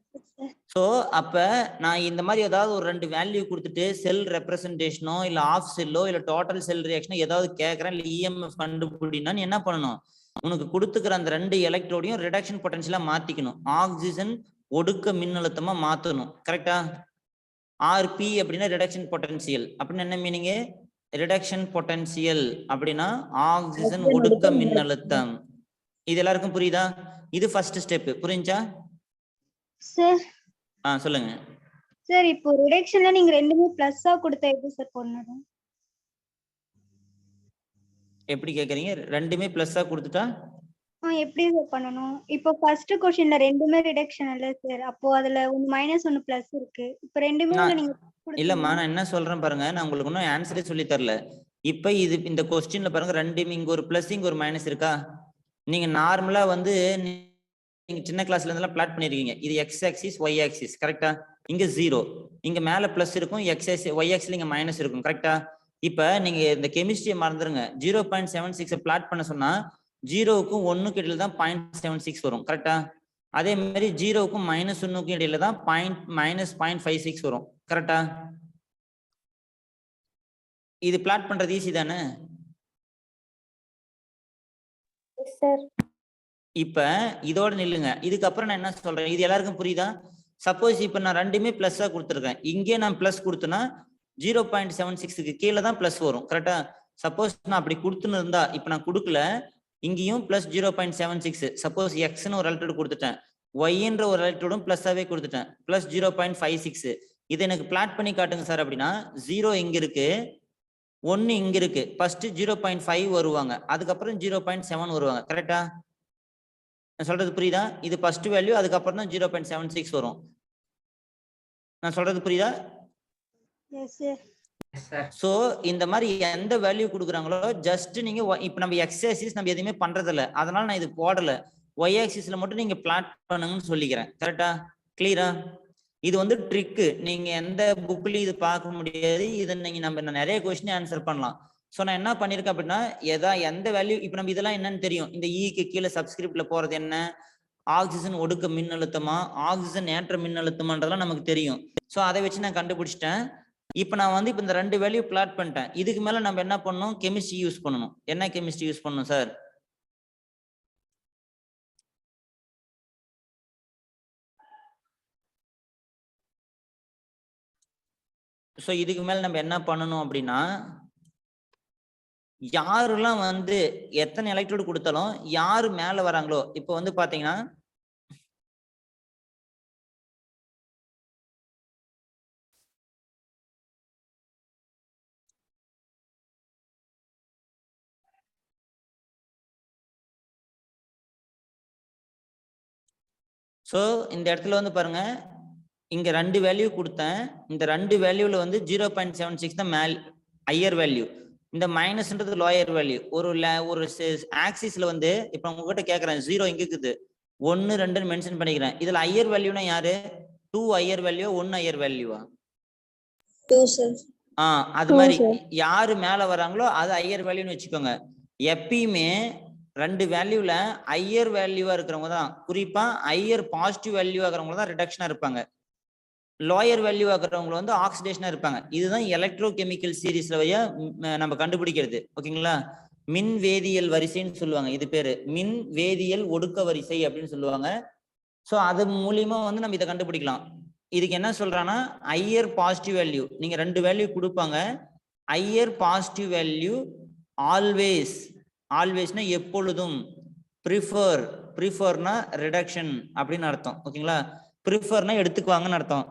சோ அப்ப நான் இந்த மாதிரி ஏதாவது ஒரு 2 வேல்யூ கொடுத்துட்டு செல் ரெப்ரசன்டேஷனோ இல்ல ஆஃப் செல்லோ இல்ல டோட்டல் செல் ரியாக்ஷனோ ஏதாவது கேட்கறேன், இல்ல இஎம்எஃப் கண்டுபிடினா நீ என்ன பண்ணணும்? உனக்கு கொடுத்துக்கிற அந்த 2 எலக்ட்ரோடையும் ரிடக்ஷன் பொட்டன்ஷியலா மாத்திக்கணும். ஆக்சிஜன் ஒடுக்க மின்னழுத்தமா மாத்தணும். கரெக்டா? ஆர்பி அப்படின்னா ரிடக்ஷன் பொட்டன்ஷியல். அப்படின்னு என்ன மீனிங்? ரிடக்ஷன் பொட்டன்ஷியல் அப்படின்னா ஆக்சிஜன் ஒடுக்க மின்னழுத்தம். இது எல்லாருக்கும் புரியுதா? இது ஃபர்ஸ்ட் ஸ்டெப். புரிஞ்சா? சார். சொல்லுங்க சார், இப்போ ரிடக்ஷன்ல நீங்க 2மே பிளஸ்ஸா கொடுத்தா எப்படி சார் பண்ணணும்? எப்படி கேக்குறீங்க? 2மே பிளஸ்ஸா கொடுத்துட்டா எப்படி சார் பண்ணணும்? இப்போ ஃபர்ஸ்ட் क्वेश्चनல 2மே ரிடக்ஷன் இல்ல சார். அப்போ அதுல ஒன்னு மைனஸ் ஒன்னு பிளஸ் இருக்கு. இப்போ 2மே நீங்க இல்லம்மா, நான் என்ன சொல்றேன் பாருங்க, நான் உங்களுக்கு இன்னும் ஆன்சரே சொல்லி தரல. இப்ப இது இந்த கொஸ்டின்ல பாருங்க ரெண்டுமே இங்க ஒரு பிளஸ் இங்க ஒரு மைனஸ் இருக்கா? நீங்க நார்மலா வந்து நீங்க சின்ன கிளாஸ்ல இருந்தெல்லாம் பிளாட் பண்ணிருக்கீங்க. இது எக்ஸ் ஆக்சிஸ் ஒய் ஆக்சிஸ் கரெக்டா? இங்க 0 இங்க மேல பிளஸ் இருக்கும், எக்ஸ் ஒய் ஆக்சிஸ்ல இங்க மைனஸ் இருக்கும் கரெக்டா? இப்ப நீங்க இந்த கெமிஸ்ட்ரியை மறந்துருங்க. 0.76 பிளாட் பண்ண சொன்னா 0க்கும் 1க்கும் இடையில தான் 0.76 வரும் கரெக்டா? அதே மாதிரி 0க்கும் -1க்கும் இடையில தான் -0.56 வரும் கரெக்டா? இது பிளாட் பண்றது ஈஸி தானே? இப்ப இதோட நில்லுங்க. இதுக்கப்புறம் நான் என்ன சொல்றேன், இது எல்லாருக்கும் புரியுதா? சப்போஸ் இப்ப நான் ரெண்டுமே பிளஸ்ஸா கொடுத்துருக்கேன், இங்கே நான் பிளஸ் கொடுத்தேன்னா 0.76க்கு கீழே தான் பிளஸ் வரும் கரெக்டா? சப்போஸ் நான் அப்படி கொடுத்துன்னு இருந்தா, இப்ப நான் கொடுக்கல, இங்கேயும் பிளஸ் 0.76, சப்போஸ் எக்ஸ்ன்னு ஒரு எலக்ட்ரோடு கொடுத்துட்டேன், ஒய்ன்ற ஒரு எலக்ட்ரோடும் பிளஸ்ஸாவே கொடுத்துட்டேன், பிளஸ் 0.56. இதை எனக்கு பிளாட் பண்ணி காட்டுங்க சார் அப்படின்னா 0 இங்க இருக்கு, 1 இங்க இருக்கு. ஃபர்ஸ்ட் 0.5 வருவாங்க, அதுக்கப்புறம் 0.7 வருவாங்க கரெக்டா? நான் சொல்றது புரியுதா? இது ஃபர்ஸ்ட் வேல்யூ, அதுக்கப்புறம் தான் 0.76 வரும். நான் சொல்றது புரியுதா? சோ இந்த மாதிரி எந்த வேல்யூ கொடுக்குறாங்களோ ஜஸ்ட் நீங்க இப்ப நம்ம எக்ஸ் ஆக்சிஸ் நம்ம எதுவுமே பண்றது இல்ல, அதனால நான் இது போடல. ஒய் ஆக்சிஸ்ல மட்டும் நீங்க பிளாட் பண்ணுங்கன்னு சொல்லிக்கிறேன் கரெக்டா? கிளியரா? இது வந்து ட்ரிக்கு, நீங்க எந்த புக்லயும் இது பார்க்க முடியாது. இதை நீங்க நம்ம நிறைய கொஸ்டின் ஆன்சர் பண்ணலாம். சோ நான் என்ன பண்ணிருக்கேன் அப்படின்னா, எந்த வேல்யூ இப்ப நம்ம இதெல்லாம் என்னன்னு தெரியும். இந்த ஈக்கு கீழே சப்ஸ்கிரிப்ட்ல போறது என்ன, ஆக்சிஜன் ஒடுக்க மின்னழுத்தமா, ஆக்சிஜன் ஏற்ற மின்னழுத்தமான்றதெல்லாம் நமக்கு தெரியும். சோ அதை வச்சு நான் கண்டுபிடிச்சிட்டேன். இப்ப நான் வந்து இப்ப இந்த ரெண்டு வேல்யூ பிளாட் பண்ணிட்டேன். இதுக்கு மேல நம்ம என்ன பண்ணணும், கெமிஸ்ட்ரி யூஸ் பண்ணணும். என்ன கெமிஸ்ட்ரி யூஸ் பண்ணணும் சார்? சோ இதுக்கு மேல நம்ம என்ன பண்ணணும் அப்படின்னா, யாரெல்லாம் வந்து எத்தனை எலக்ட்ரோடு கொடுத்தாலும் யாரு மேல வராங்களோ, இப்ப வந்து பாத்தீங்கன்னா சோ இந்த இடத்துல வந்து பாருங்க, இங்க ரெண்டு வேல்யூ கொடுத்தேன். இந்த ரெண்டு வேல்யூல வந்து 0.76 தான் மேல் ஹையர் வேல்யூ, இந்த மைனஸ்ன்றது லோயர் வேல்யூ. ஒரு ஆக்சிஸ்ல வந்து இப்ப உங்ககிட்ட கேக்குறேன், 0 இங்க இருக்குது, 1 2 மென்ஷன் பண்ணிக்கிறேன். இதுல ஹையர் வேல்யூனா யாரு? 2 ஹையர் வேல்யூ, 1 ஹையர் வேல்யூவா? 2 sir. அது மாதிரி யாரு மேல வராங்களோ அது ஹையர் வேல்யூன்னு வச்சுக்கோங்க. எப்பயுமே ரெண்டு வேல்யூல ஹையர் வேல்யூவா இருக்கிறவங்க தான், குறிப்பா ஹையர் பாசிட்டிவ் வேல்யூவா இருக்கிறவங்க தான் ரிடக்ஷனா இருப்பாங்க, லோயர் வேல்யூ ஆகிறவங்க வந்து ஆக்சிடேஷனா இருப்பாங்க. இதுதான் எலக்ட்ரோ கெமிக்கல் சீரீஸ்ல வழியா நம்ம கண்டுபிடிக்கிறது. ஓகேங்களா? மின் வேதியியல் வரிசைன்னு சொல்லுவாங்க. இது பேரு மின் வேதியியல் ஒடுக்க வரிசை அப்படின்னு சொல்லுவாங்க. சோ அது மூலியமா வந்து நம்ம இதை கண்டுபிடிக்கலாம். இதுக்கு என்ன சொல்றான்னா, ஹையர் பாசிட்டிவ் வேல்யூ நீங்க ரெண்டு வேல்யூ கொடுப்பாங்க. ஹையர் பாசிட்டிவ் வேல்யூ ஆல்வேஸ், ஆல்வேஸ்னா எப்பொழுதும், ப்ரிஃபர்னா ரிடக்ஷன் அப்படின்னு அர்த்தம். ஓகேங்களா? ப்ரிஃபர்னா எடுத்துக்குவாங்கன்னு அர்த்தம்.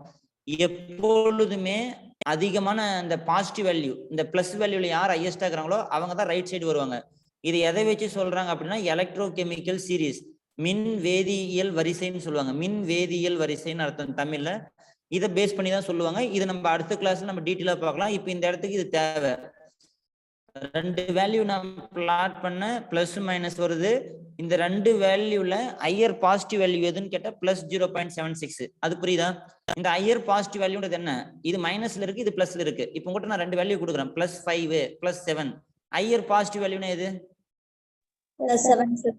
எப்பொழுதுமே அதிகமான இந்த பாசிட்டிவ் வேல்யூ, இந்த பிளஸ் வேல்யூல யார் ஹையஸ்டா இருக்கிறாங்களோ அவங்க தான் ரைட் சைடு வருவாங்க. இது எதை வச்சு சொல்றாங்க அப்படின்னா, எலக்ட்ரோ கெமிக்கல் சீரீஸ், மின் வேதியியல் வரிசைன்னு சொல்லுவாங்க. மின் வேதியியல் வரிசைன்னு அர்த்தம் தமிழ்ல. இதை பேஸ் பண்ணி தான் சொல்லுவாங்க. இது நம்ம அடுத்த கிளாஸ்ல நம்ம டீட்டெயிலா பார்க்கலாம். இப்போ இந்த இடத்துக்கு இது தேவை. ரெண்டு வேல்யூ நம்ம பிளாட் பண்ண பிளஸ் மைனஸ் வருது. இந்த ரெண்டு வேல்யூல ஹையர் பாசிட்டிவ் வேல்யூ எதுன்னு கேட்டா பிளஸ் 0.76. அது புரியுதா? இந்த ஹையர் பாசிட்டிவ் வேல்யூன்றது என்ன, இது மைனஸ்ல இருக்கு, இது பிளஸ்ல இருக்கு. இப்போ உங்ககிட்ட நான் ரெண்டு வேல்யூ கொடுக்குறேன், +5 +7. ஹையர் பாசிட்டிவ் வேல்யூனா எது? +7 sir.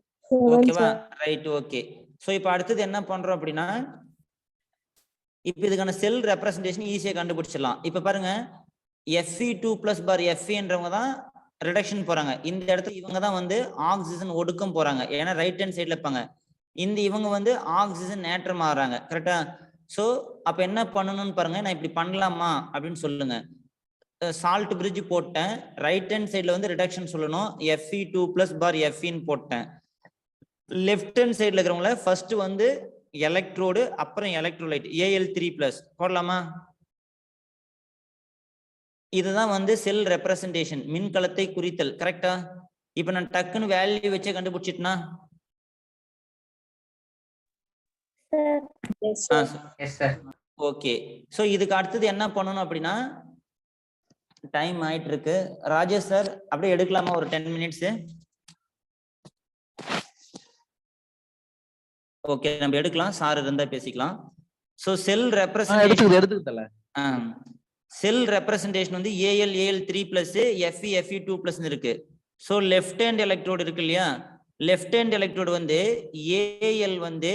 ஓகேவா? Right, okay. சோ இப்போ அடுத்தது என்ன பண்றோம் அப்படின்னா, இப்போ இதுக்கான செல் ரெப்ரசன்டேஷன் ஈஸியா கண்டுபிடிச்சிடலாம். இப்ப பாருங்க, Fe2+ Feன்றவங்க தான் ரிடக்ஷன் போறாங்க. இந்த இடத்துல இவங்க தான் வந்து ஆக்சிஜன் ஒடுக்கம் போறாங்க, ஏன்னா ரைட் ஹேண்ட் சைட்ல இருப்பாங்க. இந்த இவங்க வந்து ஆக்சிஜன் ஏற்றம் ஆகுறாங்க. கரெக்டா? சோ அப்ப என்ன பண்ணணும்னு பாருங்க, நான் இப்படி பண்ணலாமா அப்படின்னு சொல்லுங்க. சால்ட் பிரிட்ஜ் போட்டேன், ரைட் ஹேண்ட் சைட்ல வந்து ரிடக்ஷன் சொல்லணும், Fe2+ Feன்னு போட்டேன். லெஃப்ட் ஹேண்ட் சைட்ல இருக்கிறவங்கள ஃபர்ஸ்ட் வந்து எலக்ட்ரோடு, அப்புறம் எலக்ட்ரோலைட் Al3+ போடலாமா? இதுதான் வந்து செல் ரெப்ரசன்டேஷன், மின்கலத்தை குறித்தல். கரெக்டா? இப்ப நான் டக்குன்னு வேல்யூ வச்சே கண்டுபிடிச்சிட்டேனா? Yes sir. ஓகே. சோ இதுக்கு அடுத்தது என்ன பண்ணணும் அப்படின்னா, டைம் ஆயிட்டு இருக்கு. ராஜேஷ் சார் அப்படியே எடுக்கலாமா ஒரு 10 மினிட்ஸ்? ஓகே, நம்ம எடுக்கலாம். சார் இருந்தா பேசிக்கலாம். ஸோ செல் ரெப்ரசன்டேஷன் எடுத்துக்கல. செல் ரெப்ரசன்டேஷன் வந்து AL3 பிளஸ் FE2 பிளஸ் இருக்கு. ஸோ லெஃப்ட் ஹேண்ட் எலக்ட்ரோடு இருக்கு இல்லையா, லெஃப்ட் ஹேண்ட் எலக்ட்ரோடு வந்து AL வந்து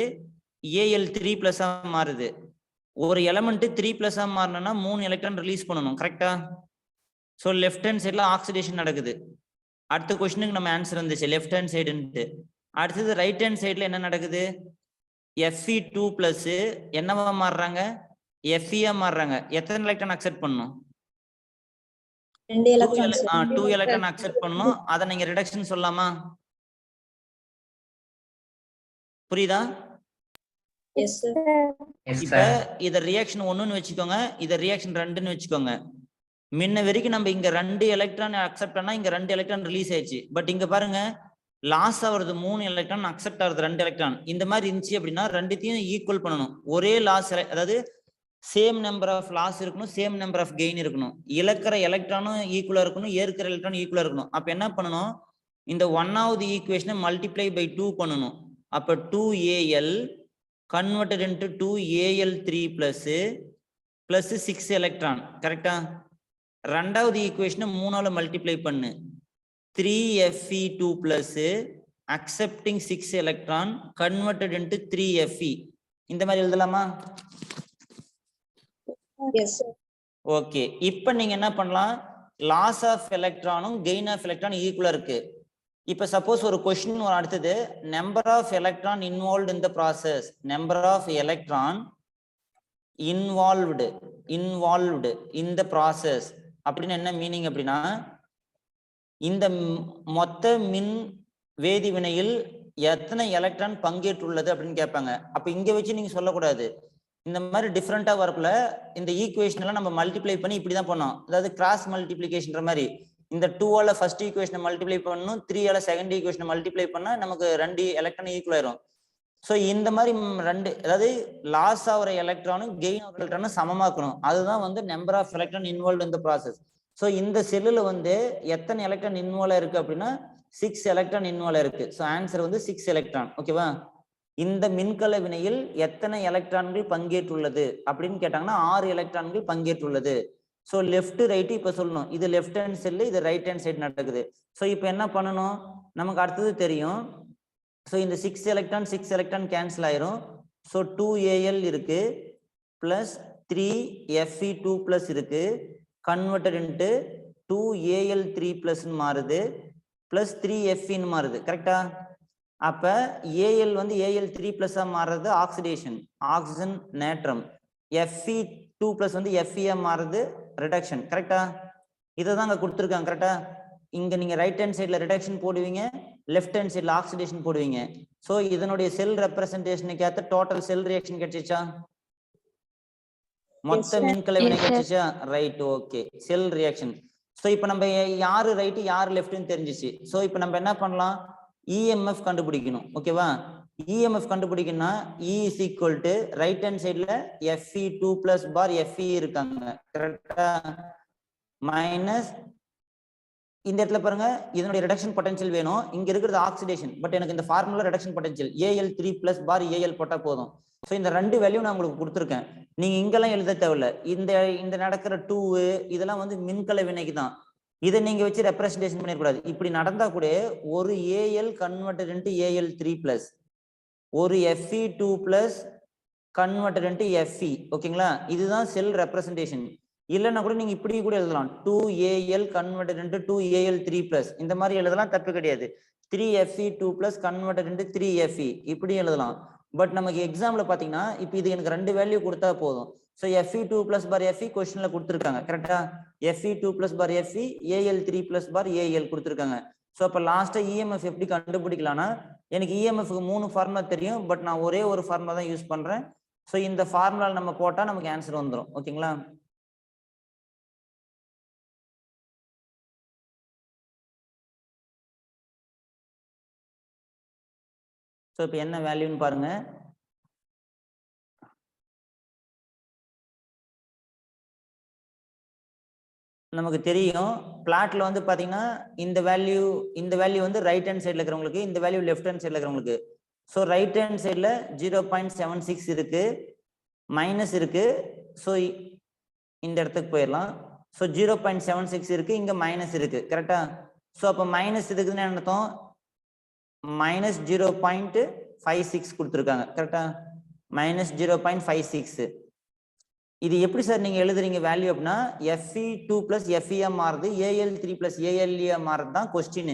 AL3 பிளஸ் மாறுது. ஒரு எலமெண்ட் 3 பிளஸ் மாறணும்னா 3 எலக்ட்ரான் ரிலீஸ் பண்ணணும், கரெக்டா? ஸோ லெஃப்ட் ஹேண்ட் சைட்ல ஆக்சிடேஷன் நடக்குது. அடுத்த கொஸ்டினுக்கு நம்ம ஆன்சர் வந்துச்சு லெஃப்ட் ஹேண்ட் சைடுன்ட்டு. அடுத்தது ரைட் ஹேண்ட் சைட்ல என்ன நடக்குது? FE2 பிளஸ் என்னவா மாறுறாங்க? FE மாறுறாங்க. எத்தனை எலக்ட்ரான் அக்செப்ட் பண்ணணும்? 2 electrons. 2 எலக்ட்ரான் அக்செப்ட் பண்ணணும். அதை நீங்க ரிடக்ஷன் சொல்லலாமா? புரியுதா? Yes, sir. Yes, இப்ப sir. இத ரியாக்ஷன் 1ன்னு வச்சுக்கோங்க, இத ரியாக்ஷன் 2ன்னு வச்சுக்கோங்க. முன்ன வரைக்கும் நம்ம இங்க 2 எலக்ட்ரான் அக்செப்ட் பண்ணா இங்க 2 எலக்ட்ரான் ரிலீஸ் ஆயிடுச்சு. பட் இங்க பாருங்க லாஸ் ஆகுறது 3 எலக்ட்ரான், அக்செப்ட் ஆகுறது 2 எலக்ட்ரான். இந்த மாதிரி இருந்துச்சு அப்படின்னா ரெண்டுத்தையும் ஈக்குவல் பண்ணணும். ஒரே லாஸ், அதாவது சேம் நம்பர் ஆஃப் லாஸ் இருக்கணும், சேம் நம்பர் ஆஃப் கெயின் இருக்கணும். இழக்கிற எலக்ட்ரானும் ஈக்குவலா இருக்கணும், ஏற்கிற எலக்ட்ரான் ஈக்குவலா இருக்கணும். அப்ப என்ன பண்ணணும்? இந்த 1வது ஈக்குவேஷனை மல்டிப்ளை பை 2 பண்ணணும். அப்ப 2AL converted into 2AL3 plus 6 electron, கரெக்டா? ரெண்டாவது ஈக்குவேஷனை 3ஆல மல்டிப்ளை பண்ணு. 3Fe2 plus accepting 6 electron converted into 3Fe. இந்த மாதிரி எழுதலாமா? Yes, sir. ஓகே, இப்ப நீங்க என்ன பண்ணலாம்? லாஸ் ஆஃப் எலக்ட்ரானும் கெயின் ஆஃப் எலக்ட்ரான் ஈக்குவலா இருக்கு. இப்ப சப்போஸ் ஒரு கொஸ்டின் அடுத்தது number of electron involved in the process, number of electron involved in the process அப்படின்னு என்ன மீனிங் அப்படின்னா, இந்த மொத்த மின் வேதி வினையில் எத்தனை எலக்ட்ரான் பங்கேற்றுள்ளது அப்படின்னு கேட்பாங்க. அப்ப இங்க வச்சு நீங்க சொல்லக்கூடாது. இந்த மாதிரி டிஃப்ரெண்டா வரக்குள்ள இந்த ஈக்குவேஷன் எல்லாம் நம்ம மல்டிப்ளை பண்ணி இப்படிதான் பண்ணோம். அதாவது கிராஸ் மல்டிப்ளிகேஷன் மாதிரி இந்த 2ஆல ஃபர்ஸ்ட் ஈக்குவேஷனை மல்டிப்ளை பண்ணணும், 3ஆல செகண்ட் ஈக்குவேஷனை மல்டிப்ளை பண்ணா நமக்கு 2 எலக்ட்ரான் ஈக்குவல் ஆயிரும். ஸோ இந்த மாதிரி 2, அதாவது லாஸ் ஆகிற எலக்ட்ரானும் கெயின் ஆகிற எலக்ட்ரானும் சமமாக்கணும். அதுதான் வந்து number of electron involve in the process. So இந்த செல்லுல வந்து எத்தனை எலக்ட்ரான் இன்வால்வ் இருக்கு அப்படின்னா 6 எலக்ட்ரான் இன்வால்வ் இருக்கு. ஸோ ஆன்சர் வந்து 6 எலக்ட்ரான். ஓகேவா? இந்த மின்கல வினையில் எத்தனை எலக்ட்ரான்கள் பங்கேற்றுள்ளது அப்படின்னு கேட்டாங்கன்னா 6 எலக்ட்ரான்கள் பங்கேற்றுள்ளது. ஸோ லெஃப்ட் ரைட்டு இப்ப சொல்லணும். இது லெஃப்ட் ஹேண்ட் செல்லு, இது ரைட் ஹேண்ட் சைடு நடக்குது. ஸோ இப்போ என்ன பண்ணணும்? நமக்கு அடுத்தது தெரியும். ஸோ இந்த 6 எலக்ட்ரான் கேன்சல் ஆயிரும். ஸோ 2AL இருக்கு பிளஸ் 3Fe2 பிளஸ் இருக்கு, கன்வெர்டட் இன்ட்டு 2AL3 பிளஸ் மாறுது, பிளஸ் 3Fe மாறுது, கரெக்டா? அப்ப AL வந்து AL3 பிளஸ் மாறுறது oxidation, oxygen natrum. Fe2 plus வந்து Fe மாறுது ரிடக்ஷன், கரெக்டா? இதை தான் அங்க கொடுத்துருக்காங்க, கரெக்டா? இங்க நீங்க ரைட் ஹேண்ட் சைட்ல ரிடக்ஷன் போடுவீங்க, லெஃப்ட் ஹேண்ட் சைட்ல ஆக்சிடேஷன் போடுவீங்க. சோ இதனுடைய செல் ரெப்ரசன்டேஷனுக்கு ஏத்த டோட்டல் செல் ரியாக்ஷன் கிடைச்சிச்சா? மொத்த மின்கல வினை கிடைச்சிச்சா? Right, okay. Cell reaction. So இப்போ நம்ம யாரு ரைட் யாரு லெஃப்ட்னு தெரிஞ்சிச்சு. சோ இப்போ நம்ம என்ன பண்ணலாம்? EMF கண்டுபிடிக்கணும். ஓகேவா? EMF கண்டுபிடிக்கணும்னா E is equal to right hand சைட்ல Fe2 பிளஸ் பார் Fe இருக்காங்க, கரெக்டா? மைனஸ் இந்த இடத்துல பாருங்க, இதனுடைய ரிடக்ஷன் பொட்டன்ஷியல் வேணும். இங்க இருக்கிறது ஆக்சிடேஷன், பட் எனக்கு இந்த formula reduction potential AL3 plus பார் AL போட்டா போதும். ஸோ இந்த 2 வேல்யூ நான் உங்களுக்கு கொடுத்துருக்கேன். நீங்க இங்கெல்லாம் எழுத தேவையில்ல. இந்த நடக்கிற 2 இதெல்லாம் வந்து மின்கல வினைக்கு தான். இதை நீங்க வச்சு ரெப்ரசன்டேஷன் பண்ணிடக்கூடாது. இப்படி நடந்தா கூட ஒரு AL converted into AL3 plus, ஒரு Fe2 plus converted into Fe, ஓகேங்களா? இதுதான் செல் ரெப்ரசன்டேஷன். இல்லைன்னா கூட நீங்க இப்படி கூட எழுதலாம், 2AL converted into 2AL3 plus, இந்த மாதிரி எழுதலாம், தப்பு கிடையாது. 3Fe2 plus converted into 3Fe இப்படி எழுதலாம். பட் நமக்கு எக்ஸாம்ல பாத்தீங்கன்னா இப்போ இது எனக்கு 2 வேல்யூ கொடுத்தா போதும். ஸோ Fe2 பிளஸ் பார் Fe கொஸ்டின்ல கொடுத்துருக்காங்க, கரெக்டா? Fe2 பிளஸ் பார் Fe, AL3 பிளஸ் பார் AL கொடுத்துருக்காங்க. ஸோ அப்போ லாஸ்டா EMF எப்படி கண்டுபிடிக்கலாம்னா, எனக்கு EMFக்கு 3 ஃபார்முலா தெரியும், பட் நான் ஒரே ஒரு ஃபார்முலா தான் யூஸ் பண்றேன். ஸோ இந்த ஃபார்முலா நம்ம போட்டா நமக்கு ஆன்சர் வந்துடும், ஓகேங்களா? ஸோ இப்போ என்ன வேல்யூன்னு பாருங்க. நமக்கு தெரியும் பிளாட்ல வந்து பாத்தீங்கன்னா இந்த வேல்யூ வந்து ரைட் ஹேண்ட் சைடுல இருக்கிறவங்களுக்கு, இந்த வேல்யூ லெஃப்ட் ஹேண்ட் சைடுல இருக்கிறவங்களுக்கு. ஸோ ரைட் ஹேண்ட் சைடுல 0.76 இருக்கு, மைனஸ் இருக்கு. ஸோ இந்த இடத்துக்கு போயிடலாம். ஸோ 0.76 இருக்கு, இங்க மைனஸ் இருக்கு, கரெக்டா? ஸோ அப்போ மைனஸ் இருக்குதுன்னு என்ன அர்த்தம்? மைனஸ் 0.56 கொடுத்துருக்காங்க, கரெக்டா? மைனஸ் 0.56. இது எப்படி சார் நீங்க எழுதுறீங்க வேல்யூ அப்படின்னா FE2 பிளஸ் FEA மாறுது, AL3 பிளஸ் ALE மாறுது தான் கொஸ்டின்.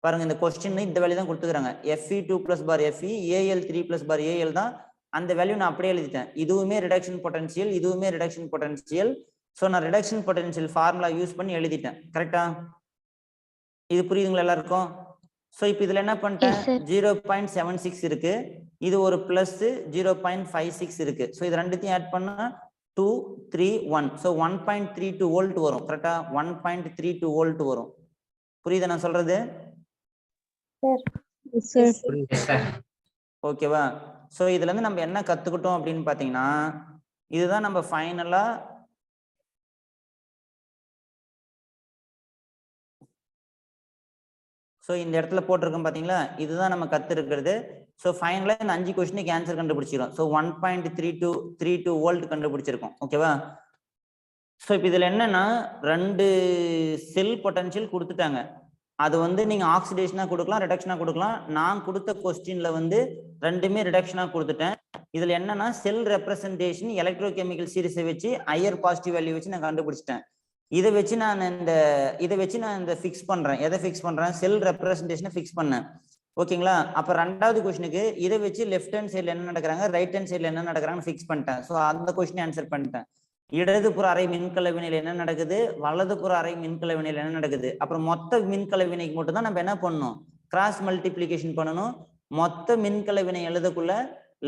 பாருங்க இந்த கொஸ்டின் இந்த வேல்யூ தான் கொடுத்துக்கிறாங்க. FE2 பிளஸ் பார் FE, AL3 பிளஸ் பார் AL தான் அந்த வேல்யூ நான் அப்படியே எழுதிட்டேன். இதுவுமே ரிடக்ஷன் பொட்டன்ஷியல், இதுவுமே ரிடக்ஷன் பொட்டன்ஷியல். ஸோ நான் ரிடக்ஷன் பொட்டன்ஷியல் ஃபார்முலா யூஸ் பண்ணி எழுதிட்டேன், கரெக்டா? இது புரியுதுங்களா எல்லாருக்கும்? ஸோ இப்போ இதுல என்ன பண்ணிட்டேன், 0.76 இருக்கு, இது ஒரு பிளஸ் 0.56 இருக்கு. ஸோ இது ரெண்டுத்தையும் ஆட் பண்ணா 2, 3, 1. ஸோ 1.32 வோல்ட் வரும், கரெக்டா? 1.32 வோல்ட் வரும். புரியுதா நான் சொல்றது? புரியுது சார். ஓகேவா? ஸோ இதுல இருந்து நம்ம என்ன கத்துக்கிட்டோம் அப்படின்னு பாத்தீங்கன்னா, இதுதான் நம்ம ஃபைனலா ஸோ இந்த இடத்துல போட்டிருக்கோம் பாத்தீங்களா, இதுதான் நம்ம கத்துருக்கிறது. ஸோ ஃபைனலா இந்த 5 கொஸ்டினுக்கு ஆன்சர் கண்டுபிடிச்சிடும். ஸோ 1.32 வோல்ட் கண்டுபிடிச்சிருக்கோம், ஓகேவா? ஸோ இப்போ இதுல என்னன்னா 2 செல் பொட்டன்ஷியல் கொடுத்துட்டாங்க. அது வந்து நீங்க ஆக்சிடேஷனா கொடுக்கலாம், ரிடக்ஷனா கொடுக்கலாம். நான் கொடுத்த கொஸ்டின்ல வந்து ரெண்டுமே ரிடக்ஷனா கொடுத்துட்டேன். இதுல என்னன்னா செல் ரெப்ரசன்டேஷன் எலக்ட்ரோகெமிக்கல் சீரிஸை வச்சு ஹையர் பாசிட்டிவ் வேல்யூ வச்சு நான் கண்டுபிடிச்சிட்டேன். இதை வச்சு நான் இந்த ஃபிக்ஸ் பண்றேன். எதை ஃபிக்ஸ் பண்றேன்? செல் ரெப்ரசன்டேஷனை ஃபிக்ஸ் பண்ணேன், ஓகேங்களா? அப்ப ரெண்டாவது கொஸ்டினுக்கு இதை வச்சு லெஃப்ட் ஹேண்ட் சைட்ல என்ன நடக்கிறாங்க, ரைட் ஹேண்ட் சைட்ல என்ன நடக்கிறாங்கன்னு ஃபிக்ஸ் பண்ணிட்டேன். ஸோ அந்த கொஸ்டின் ஆன்சர் பண்ணிட்டேன். இடதுபுற அரை மின்கலவினையில் என்ன நடக்குது, வலதுபுற அரை மின்கலவினையில் என்ன நடக்குது, அப்புறம் மொத்த மின்கலவினைக்கு மட்டும் தான் நம்ம என்ன பண்ணணும், கிராஸ் மல்டிப்ளிகேஷன் பண்ணணும். மொத்த மின்கலவினை எழுதக்குள்ள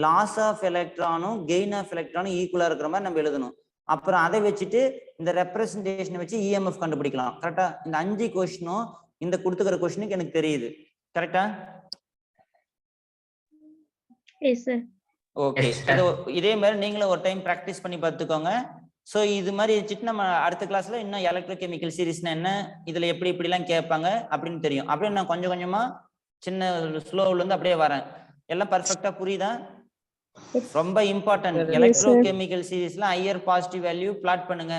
லாஸ் ஆஃப் எலக்ட்ரானும் கெயின் ஆஃப் எலக்ட்ரானும் ஈக்குவலா இருக்கிற மாதிரி நம்ம எழுதணும். அப்புறம் அதை வச்சுட்டு இந்த ரெப்ரசன்டேஷனை வச்சு EMF கண்டுபிடிக்கலாம், கரெக்டா? இந்த 5 கொஸ்டினும் இந்த கொடுத்துக்கிற கொஸ்டினுக்கு எனக்கு தெரியுது, கரெக்டா? ஓகே, இதே மாதிரி நீங்களும் ஒரு டைம் பிராக்டிஸ் பண்ணி பார்த்துக்கோங்க. ஸோ இது மாதிரி வச்சுட்டு நம்ம அடுத்த கிளாஸ்ல இன்னும் எலக்ட்ரோகெமிக்கல் சீரிஸ்னா என்ன, இதுல எப்படி இப்படிலாம் கேட்பாங்க அப்படின்னு தெரியும். அப்படியே நான் கொஞ்சம் கொஞ்சமா சின்ன ஸ்லோவ்ல இருந்து அப்படியே வரேன். எல்லாம் பர்ஃபெக்டா புரியுதா? ரொம்ப இம்பார்ட்டன்ட். எலக்ட்ரோகெமிக்கல் சீரிஸ்ல ஹையர் பாசிட்டிவ் வேல்யூ பிளாட் பண்ணுங்க.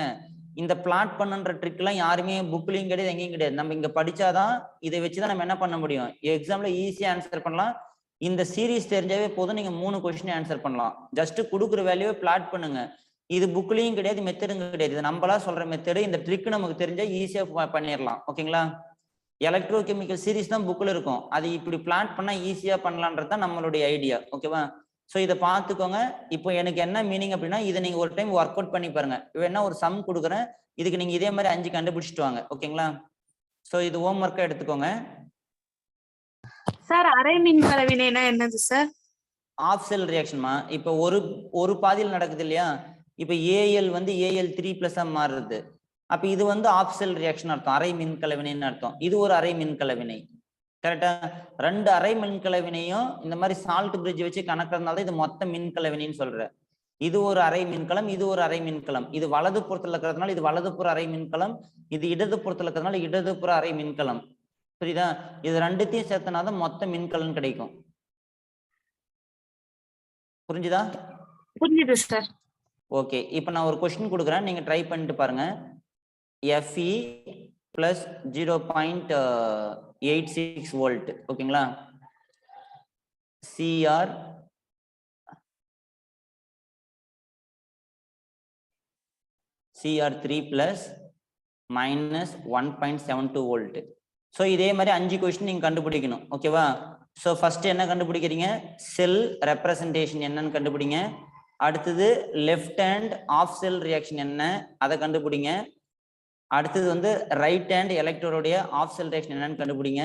இந்த பிளாட் பண்ணுன்ற ட்ரிக் எல்லாம் யாருமே புக்லயும் கிடையாது, எங்கேயும் கிடையாது. நம்ம இங்க படிச்சாதான் இதை வச்சுதான் நம்ம என்ன பண்ண முடியும், எக்ஸாம்ல ஈஸியா ஆன்சர் பண்ணலாம். இந்த சீரீஸ் தெரிஞ்சாவே போதும், நீங்க 3 கொஸ்டின் ஆன்சர் பண்ணலாம். ஜஸ்ட் கொடுக்குற வேல்யூவை பிளாட் பண்ணுங்க. இது புக்லயும் கிடையாது, மெத்தடும் கிடையாது. இது நம்மளா சொல்ற மெத்தடு. இந்த ட்ரிக் நமக்கு தெரிஞ்சா ஈஸியா பண்ணிடலாம், ஓகேங்களா? எலக்ட்ரோகெமிக்கல் சீரிஸ் தான் புக்ல இருக்கும், அது இப்படி பிளாட் பண்ணா ஈஸியா பண்ணலான்றது தான் நம்மளுடைய ஐடியா, ஓகேவா? ஸோ இதை பார்த்துக்கோங்க. இப்போ எனக்கு என்ன மீனிங் அப்படின்னா, இதை நீங்க ஒரு டைம் ஒர்க் அவுட் பண்ணி பாருங்க. வேணா ஒரு சம் கொடுக்குறேன், இதுக்கு நீங்க இதே மாதிரி 5 கண்டுபிடிச்சிட்டு வாங்க, ஓகேங்களா? ஸோ இது ஹோம் ஒர்க்கா எடுத்துக்கோங்க. சார் அரை மின் கலவினைனா என்னது சார்? Of cell ரியாக்ஷன்மா. இப்போ ஒரு பாதியில் நடக்குது இல்லையா? இப்போ AL வந்து AL3+ மாறுறது. அப்ப இது வந்து ஆஃப் செல் ரியாக்ஷன் அர்த்தம், அரை மின் கலவினைன்னு அர்த்தம். இது ஒரு அரை மின் கலவினை, கரெக்டா? 2 அரை மின் கலவினையும் இந்த மாதிரி சால்ட் பிரிட்ஜ் வச்சு கணக்கிறதுனால இது மொத்த மின் கலவினைன்னு சொல்ற. இது ஒரு அரை மின்கலம், இது ஒரு அரை மின்கலம். இது வலது புறத்துல இருக்கிறதுனால இது வலதுபுற அரை மின்கலம், இது இடது புறத்துல இருக்கிறதுனால இடதுபுற அரை மின்கலம். புரியுதா? இது ரெண்டுத்தையும் சேர்த்தனாதான் மொத்த மின்கலம் கிடைக்கும். புரிஞ்சுதா? புரிஞ்சுது சார். ஓகே, இப்போ நான் ஒரு கொஸ்டின் கொடுக்குறேன், நீங்க ட்ரை பண்ணிட்டு பாருங்க. FE plus 0.86 வோல்ட், ஓகேங்களா? CR3 plus minus 1.72 volt. So இதே மாதிரி 5 கொஸ்டின் நீங்க கண்டுபிடிக்கணும், ஓகேவா? ஸோ ஃபர்ஸ்ட் என்ன கண்டுபிடிக்கிறீங்க, செல் ரெப்ரசன்டேஷன் என்னன்னு கண்டுபிடிங்க. அடுத்தது left hand of cell reaction என்ன அதை கண்டுபிடிங்க. அடுத்தது வந்து ரைட் ஹேண்ட் எலக்ட்ரோடைய ஆஃப் செல் ரியாக்ஷன் என்னன்னு கண்டுபிடிங்க.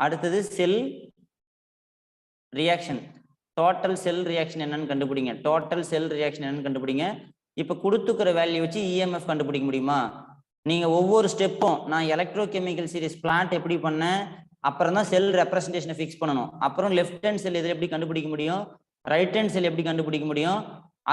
அடுத்தது cell reaction total cell reaction என்னன்னு கண்டுபிடிங்க. டோட்டல் செல் ரியாக்ஷன் என்னன்னு கண்டுபிடிங்க. இப்போ கொடுத்துக்கிற வேல்யூ வச்சு EMF கண்டுபிடிக்க முடியுமா? நீங்க ஒவ்வொரு ஸ்டெப்பும் நான் எலக்ட்ரோகெமிக்கல் சீரிஸ் பிளாட் எப்படி பண்ணேன், அப்புறம் தான் செல் ரெப்ரசன்டேஷனை ஃபிக்ஸ் பண்ணணும். அப்புறம் லெஃப்ட் ஹேண்ட் செல் இதில் எப்படி கண்டுபிடிக்க முடியும், ரைட் ஹேண்ட் செல் எப்படி கண்டுபிடிக்க முடியும்,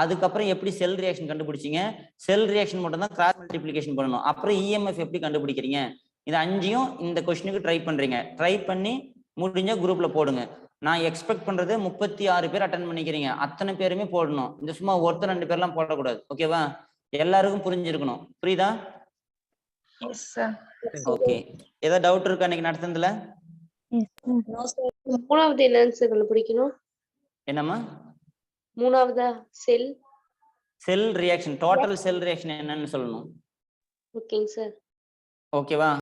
அதுக்கப்புறம் எப்படி செல் ரியாக்ஷன் கண்டுபிடிச்சீங்க, செல் ரியாக்ஷன் மட்டும் தான் கிராஸ் மல்டிப்ளிகேஷன் பண்ணணும். அப்புறம் இஎம்எஃப் எப்படி கண்டுபிடிக்கிறீங்க, இது 5யும் இந்த கொஸ்டினுக்கு ட்ரை பண்றீங்க. ட்ரை பண்ணி முடிஞ்ச குரூப்ல போடுங்க. நான் எக்ஸ்பெக்ட் பண்றது 36 பேர் அட்டன் பண்ணிக்கிறீங்க, அத்தனை பேருமே போடணும். இந்த சும்மா ஒருத்தர் 2 பேர்லாம் போடக்கூடாது. ஓகேவா? எல்லாருக்கும் புரிஞ்சிருக்கணும். புரியுதா? S sir. ஓகே. ஏதாவது டவுட் இருக்கா இன்னைக்கு நடத்துனதுல? No, sir. மூணாவது என்னன்னு சார் கண்டுபிடிக்கணும்? என்னம்மா? மூணாவதா cell. Cell reaction, total cell reaction என்னன்னு சொல்லணும். ஓகேங்க சார். ஓகேவா?